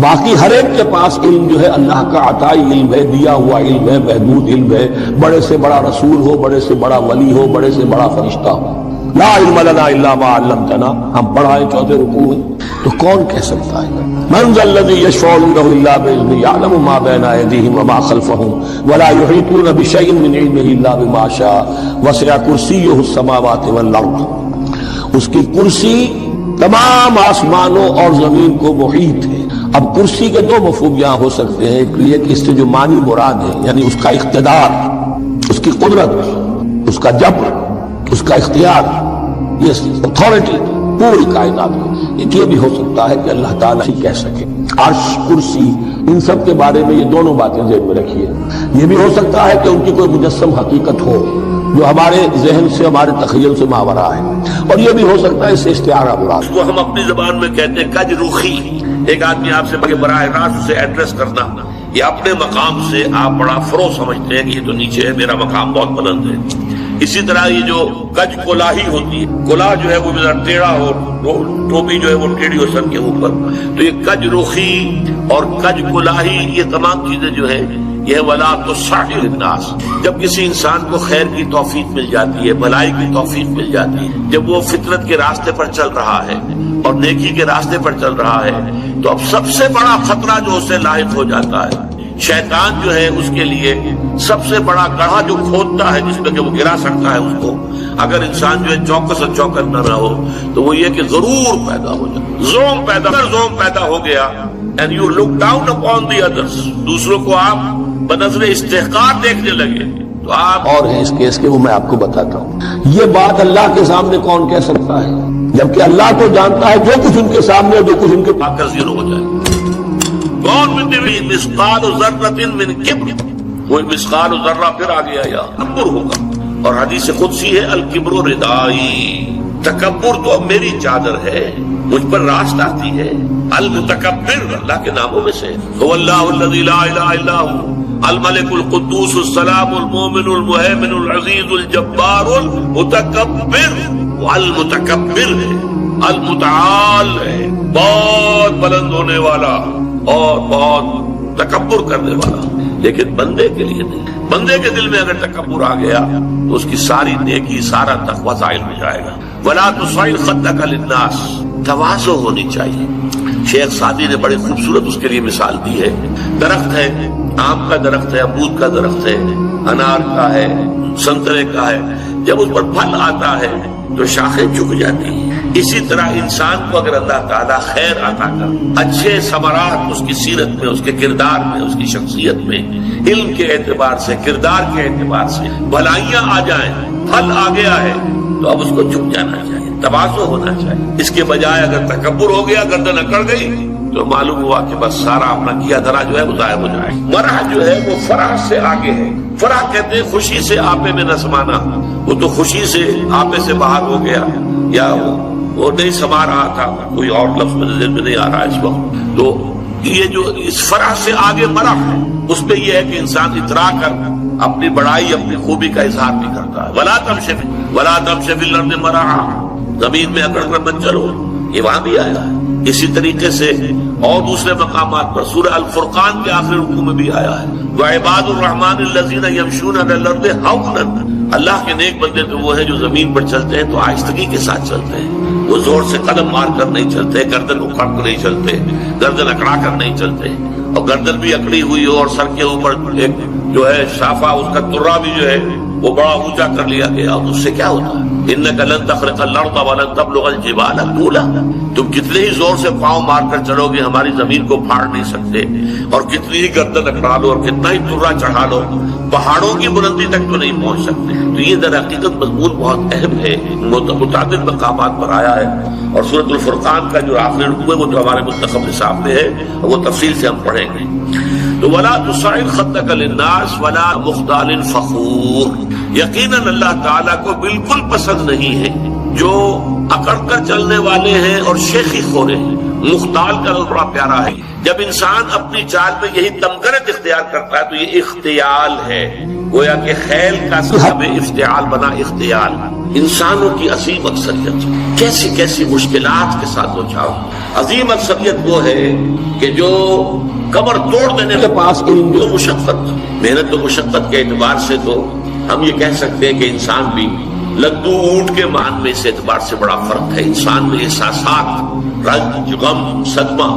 باقی ہر ایک کے پاس علم جو ہے اللہ کا عطائی علم ہے، دیا ہوا علم ہے، محدود علم ہے. بڑے سے بڑا رسول ہو، بڑے سے بڑا ولی ہو، بڑے سے بڑا فرشتہ ہو. لا علم لنا الا ما علمتنا، ہم پڑھائیں چوتھے رکوع میں. تو کون کہہ سکتا ہے من ذا الذی یشفع عنده الا باذنہ یعلم ما بین ایدیہم وما خلفہم ولا یحیطون بشیء من علمہ الا بما شاء وسع کرسیہ السماوات والارض. اس کی کرسی تمام آسمانوں اور زمین کو محیط ہے. اب کرسی کے دو مفہوم یہاں ہو سکتے ہیں. ایک یہ کہ اس سے جو معنی مراد ہے یعنی اس کا اقتدار، اس کی قدرت، اس کا جبر، اس کا اختیار، یہ اتھارٹی پوری کائنات کو. ایک یہ بھی ہو سکتا ہے کہ اللہ تعالیٰ ہی کہہ سکے. عرش، کرسی، ان سب کے بارے میں یہ دونوں باتیں ذہن میں رکھیے. یہ بھی ہو سکتا ہے کہ ان کی کوئی مجسم حقیقت ہو جو ہمارے ذہن سے، ہمارے تخیل سے ماورا ہے. اور یہ بھی ہو سکتا ہے اس سے استعارہ مراد. اس کو ہم اپنی زبان میں کہتے ہیں کج روخی. ایک آدمی آپ سے براہ راست اسے ایڈریس کرنا، یہ اپنے مقام سے آپ بڑا فرو سمجھتے ہیں کہ یہ تو نیچے ہے، میرا مقام بہت بلند ہے. اسی طرح یہ جو کج کلاہی ہوتی ہے، کلاہ جو ہے وہ ذرا ٹیڑھا ہو، ٹوپی جو ہے وہ ٹیڑھی ہو سر کے اوپر، تو یہ کج روخی اور کج کلاہی یہ تمام چیزیں جو ہیں یہ ولا تصعر الناس. جب کسی انسان کو خیر کی توفیق مل جاتی ہے، بھلائی کی توفیق مل جاتی ہے، جب وہ فطرت کے راستے پر چل رہا ہے اور نیکی کے راستے پر چل رہا ہے، تو اب سب سے بڑا خطرہ جو اسے لاحق ہو جاتا ہے، شیطان جو ہے اس کے لیے سب سے بڑا گڑھا جو کھودتا ہے جس میں کہ وہ گرا سکتا ہے اس کو، اگر انسان جو ہے چوکس اور چوکن نہ رہو تو وہ یہ کہ غرور پیدا ہو جائے، زوم پیدا ہو گیا. and you look down upon the others، دوسروں کو آپ بنظر استحقار دیکھنے لگے تو آپ اور ہیں اس کیس کے، وہ میں آپ کو بتاتا ہوں. یہ بات اللہ کے سامنے کون کہہ سکتا ہے، جبکہ اللہ تو جانتا ہے جو کچھ ان کے سامنے اور جو کچھ ان کے آ کر زیرو ہو جائے. مثقال ذرۃ من کبر، وہ مثقال ذرہ پھر آ گیا یا تکبر ہوگا. اور حدیث قدسی ہے الکبر ردائی، تکبر تو اب میری چادر ہے، مجھ پر راست آتی ہے. المتکبر اللہ کے ناموں میں سے هو اللہ الذی لا الہ الا هو الملک القدوس السلام المؤمن المہیمن العزیز الجبار المتکبر. وہ المتکبر ہے، المتعال ہے، بہت بلند ہونے والا اور بہت تکبر کرنے والا. لیکن بندے کے لیے نہیں. بندے کے دل میں اگر تکبر آ گیا تو اس کی ساری نیکی، سارا تقویٰ زائل ہو جائے گا. ولا تصعر خدک للناس، تواضع ہونی چاہیے. شیخ سعدی نے بڑی خوبصورت اس کے لیے مثال دی ہے. درخت ہے، آم کا درخت ہے، امرود کا درخت ہے، انار کا ہے، سنترے کا ہے. جب اس پر پھل آتا ہے تو شاخیں جھک جاتی ہیں. اسی طرح انسان کو اگر اللہ تعالیٰ خیر عطا کر، اچھے ثمرات اس کی سیرت میں، اس کے کردار میں، اس کی شخصیت میں، علم کے اعتبار سے، کردار کے اعتبار سے بھلائیاں آ جائیں، پھل آ گیا ہے تو اب اس کو جھک جانا چاہیے، تواضع ہونا چاہیے. اس کے بجائے اگر تکبر ہو گیا، گردن اکڑ گئی، تو معلوم ہوا کہ بس سارا اپنا کیا دھرا جو ہے وہ ضائع ہو جائے. مرح جو ہے وہ فرح سے آگے ہے. فرح کہتے ہیں خوشی سے آپے میں نہ سمانا. وہ تو خوشی سے آپے سے باہر ہو گیا، یا وہ نہیں سما رہا تھا، کوئی اور لفظ میرے ذہن میں نہیں آ رہا اس وقت. تو یہ جو اس فرح سے آگے مرح ہے، اس میں یہ ہے کہ انسان اترا کر اپنی بڑائی، اپنی خوبی کا اظہار بھی کرتا ہے. ولا تمشِ فی الارض مرحا، زمین میں اکڑ کر مت چلو. یہ وہاں بھی آیا ہے. اسی طریقے سے اور دوسرے مقامات پر سورہ الفرقان کے آخری رکوع میں بھی آیا ہے وَعِبَادُ الرَّحْمَنِ الَّذِينَ يَمْشُونَ عَلَى الْأَرْضِ هَوْنًا. اللہ کے نیک بندے تو وہ ہیں جو زمین پر چلتے ہیں تو آہستگی کے ساتھ چلتے ہیں. وہ زور سے قدم مار کر نہیں چلتے، گردن اکھاڑ کر نہیں چلتے، گردن اکڑا کر نہیں چلتے. اور گردن بھی اکڑی ہوئی ہو اور سر کے اوپر ایک جو ہے شافہ، اس کا ترا بھی جو ہے وہ بڑا اونچا کر لیا گیا، اور اس سے کیا ہوتا ہے؟ انک لن تخرق الارض ولن تبلغ الجبال طولا، تم کتنے ہی زور سے پاؤں مار کر چلو گے ہماری زمین کو پھاڑ نہیں سکتے، اور کتنی ہی گردن اکڑا لو اور کتنا ہی ترا چڑھا لو پہاڑوں کی بلندی تک تو نہیں پہنچ سکتے۔ تو یہ در حقیقت مضمون بہت اہم ہے، متعدد مقامات پر آیا ہے، اور سورۃ الفرقان کا جو آخری رکوع ہے وہ تو ہمارے منتخب نصاب میں ہے، اور وہ تفصیل سے ہم پڑھیں گے۔ تو ولا تصعر خدک للناس ولا مختال فخور، یقیناً اللہ تعالیٰ کو بالکل پسند نہیں ہے جو اکڑ کر چلنے والے ہیں اور شیخی خورے ہیں۔ مختال کا لفظ بڑا پیارا ہے، جب انسان اپنی چال میں یہی تمکنت اختیار کرتا ہے تو یہ اختیال ہے، گویا کہ خیل کا صاحب افتعال بنا اختیال۔ انسانوں کی عظیم اکثریت کیسی کیسی مشکلات کے ساتھ دوچار، عظیم اکثریت وہ ہے کہ جو کمر توڑ دینے کے پاس جو مشقت، محنت و مشقت کے اعتبار سے تو ہم یہ کہہ سکتے ہیں کہ انسان بھی لدو اونٹ کے مان میں اس اعتبار سے بڑا فرق ہے۔ انسان میں احساسات، رنج، غم، صدمہ،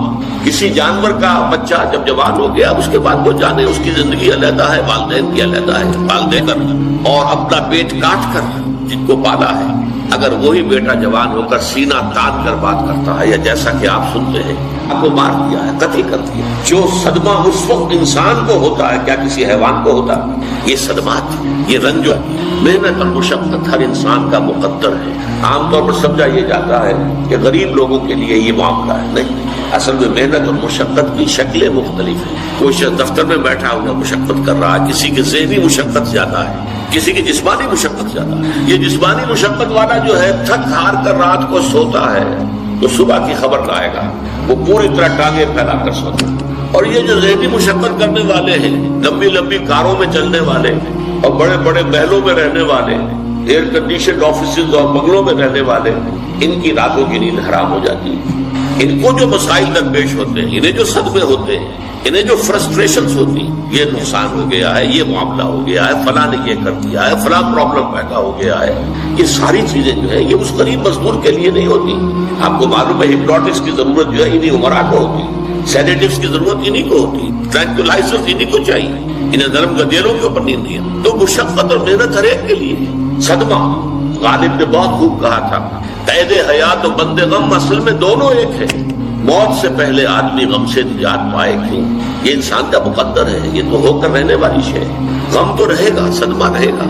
کسی جانور کا بچہ جب جوان ہو گیا اس کے بعد وہ جانے اس کی زندگی علیحدہ ہے، والدین کی علیحدہ ہے، پال دے کر اور اپنا پیٹ کاٹ کر جن کو پالا ہے، اگر وہی بیٹا جوان ہو کر سینہ تان کر بات کرتا ہے، یا جیسا کہ آپ سنتے ہیں آپ کو مار دیا ہے، قتل کر دیا، جو صدمہ اس وقت انسان کو ہوتا ہے کیا کسی حیوان کو ہوتا ہے؟ یہ صدمات، یہ رنج، محنت اور مشقت ہر انسان کا مقدر ہے۔ عام طور پر سمجھا یہ جاتا ہے کہ غریب لوگوں کے لیے یہ معاملہ ہے، نہیں، اصل میں محنت اور مشقت کی شکلیں مختلف ہیں۔ کوئی شخص دفتر میں بیٹھا ہوا مشقت کر رہا ہے، کسی کی ذہنی مشقت زیادہ ہے، کسی کی جسمانی مشقت زیادہ ہے۔ یہ جسمانی مشقت والا جو ہے تھک ہار کر رات کو سوتا ہے تو صبح کی خبر لائے گا، وہ پوری طرح ٹانگیں پھیلا کر سوتا ہے۔ اور یہ جو ذہنی مشقت کرنے والے ہیں، لمبی لمبی کاروں میں چلنے والے اور بڑے بڑے محلوں میں رہنے والے، ایئر کنڈیشنڈ آفیسز اور بنگلوں میں رہنے والے، ان کی راتوں کی نیند حرام ہو جاتی ہے۔ ان کو جو مسائل درپیش ہوتے ہیں، انہیں جو صدمے ہوتے ہیں، انہیں جو فرسٹریشنز ہوتی ہیں، یہ نقصان ہو گیا ہے، یہ معاملہ ہو گیا ہے، فلاں نے یہ کر دیا ہے، فلاں پرابلم پیدا ہو گیا ہے، یہ ساری چیزیں جو ہے یہ اس غریب مزدور کے لیے نہیں ہوتی۔ آپ کو معلوم ہے ہپنوٹکس کی ضرورت جو ہے انہیں عمرا کو ہوتی، سیڈیٹیوز کی ضرورت انہیں کو ہوتی، ٹرینکولائزرز انہیں کو چاہیے، انہیں نرم گدیلوں کے اوپر نیند دیا۔ تو مشقت اور محنت ہر ایک کے لیے، صدمہ، غالب نے بہت خوب کہا تھا، قید حیات و بند غم اصل میں دونوں ایک ہے، موت سے پہلے آدمی غم سے نجات پائے کیوں؟ یہ انسان کا مقدر ہے، یہ تو ہو کر رہنے والی شے ہے۔ غم تو رہے گا، صدمہ رہے گا۔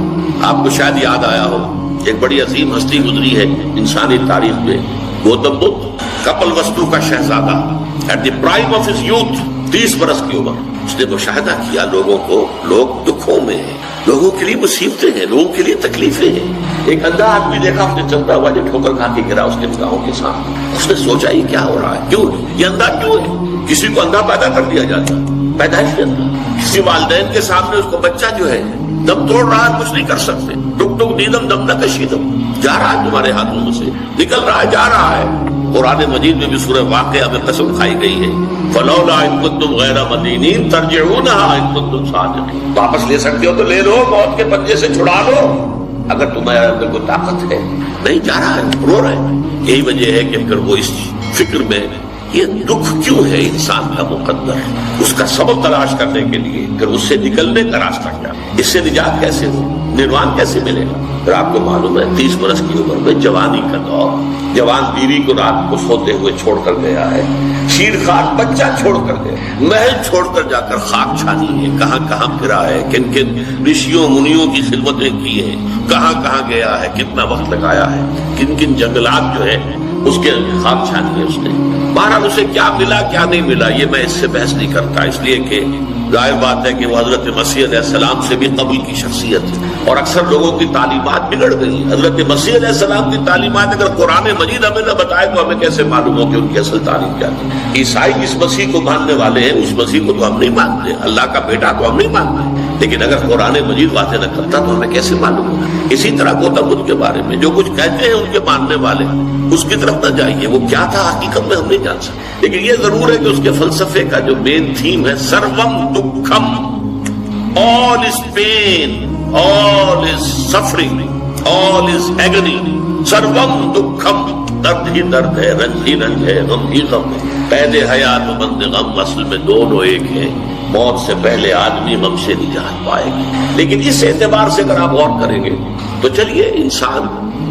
آپ کو شاید یاد آیا ہو ایک بڑی عظیم ہستی گزری ہے انسانی تاریخ میں، گوتم بدھ، کپل وستو کا شہزادہ، at the prime of his youth, 30 برس کی عمر، اس نے مشاہدہ کیا لوگوں کو، لوگ دکھوں میں ہیں، لوگوں کے لیے مصیبتیں ہیں، لوگوں کے لیے تکلیفیں ہیں۔ ایک اندھا آدمی دیکھا اس نے چلتا ہوا جو ٹھوکر کھا کے گرا اس کے نگاہوں کے ساتھ، اس نے سوچا یہ کیا ہو رہا ہے، کیوں یہ اندھا کیوں ہے؟ کسی کو اندھا پیدا کر دیا جاتا ہے، پیدائش کے اندھا، کسی والدین کے سامنے اس کو بچہ جو ہے دم توڑ رہا ہے، کچھ نہیں کر سکتے، ٹک ٹک نیدم دم نہ کشیدم، جا رہا ہے تمہارے ہاتھوں میں سے، نکل رہا ہے، جا رہا ہے۔ قرآن مجید میں بھی سورہ واقعہ میں قسم کھائی گئی ہے، فلولا ان کنتم غیر مدینین ترجعونها ان کنتم صادقین، واپس لے سکتے ہو تو لے لو، موت کے پنجے سے چھڑا لو، اگر تمہارے اندر کوئی طاقت ہے۔ نہیں، جا رہا ہے، رو رہا ہے۔ یہی وجہ ہے کہ پھر وہ اس فکر میں، یہ دکھ کیوں ہے انسان کا مقدر، اس کا سبب تلاش کرنے کے لیے پھر اس سے نکلنے کا راستہ کیا، اس سے نجات کیسے ہو، نروان کیسے ملے گا۔ پھر آپ کو معلوم ہے 30 برس کی عمر میں جوانی کا دور، جوان بیوی کو رات کو سوتے ہوئے چھوڑ کر گیا ہے، شیر خاک بچہ چھوڑ کر گیا، محل چھوڑ کر جا کر خاک چھانی ہے، کہاں کہاں پھرا ہے، کن کن رشیوں منیوں کی خدمتیں کی ہیں، کہاں کہاں گیا ہے، کتنا وقت لگایا ہے، کن کن جنگلات جو ہے اس کے خاک چھانی ہے اس نے۔ بہرحال اسے کیا ملا کیا نہیں ملا یہ میں اس سے بحث نہیں کرتا، اس لیے کہ ظاہر بات ہے کہ وہ حضرت مسیح علیہ السلام سے بھی قبل کی شخصیت ہے، اور اکثر لوگوں کی تعلیمات بگڑ گئی۔ حضرت مسیح علیہ السلام کی تعلیمات اگر قرآن مجید ہمیں نہ بتائے تو ہمیں کیسے معلوم ہو کہ ان کی اصل تعلیم کیا تھی؟ عیسائی جس مسیح کو ماننے والے ہیں اس مسیح کو تو ہم نہیں مانتے، اللہ کا بیٹا تو ہم نہیں مانتے، لیکن اگر قرآن مجید واضح نہ کرتا تو ہمیں کیسے معلوم ہوگا؟ اسی طرح گوتم بدھ کے بارے میں جو کچھ کہتے ہیں ان کے ماننے والے، اس کی طرف نہ جائیے، وہ کیا تھا حقیقت میں ہم نہیں جان سکتے، لیکن یہ ضرور ہے کہ اس کے فلسفے کا جو مین تھیم ہے، سروم دکھم، all is pain, all is suffering, all is agony، سروم دکھم، درد ہی درد ہے، رنج ہی رنج ہے، غم ہی غم ہے، قید حیات و بند غم اصل میں دونوں ایک ہیں، موت سے پہلے آدمی غم سے نجات پائے گا۔ لیکن اس اعتبار سے اگر آپ غور کریں گے تو چلیے انسان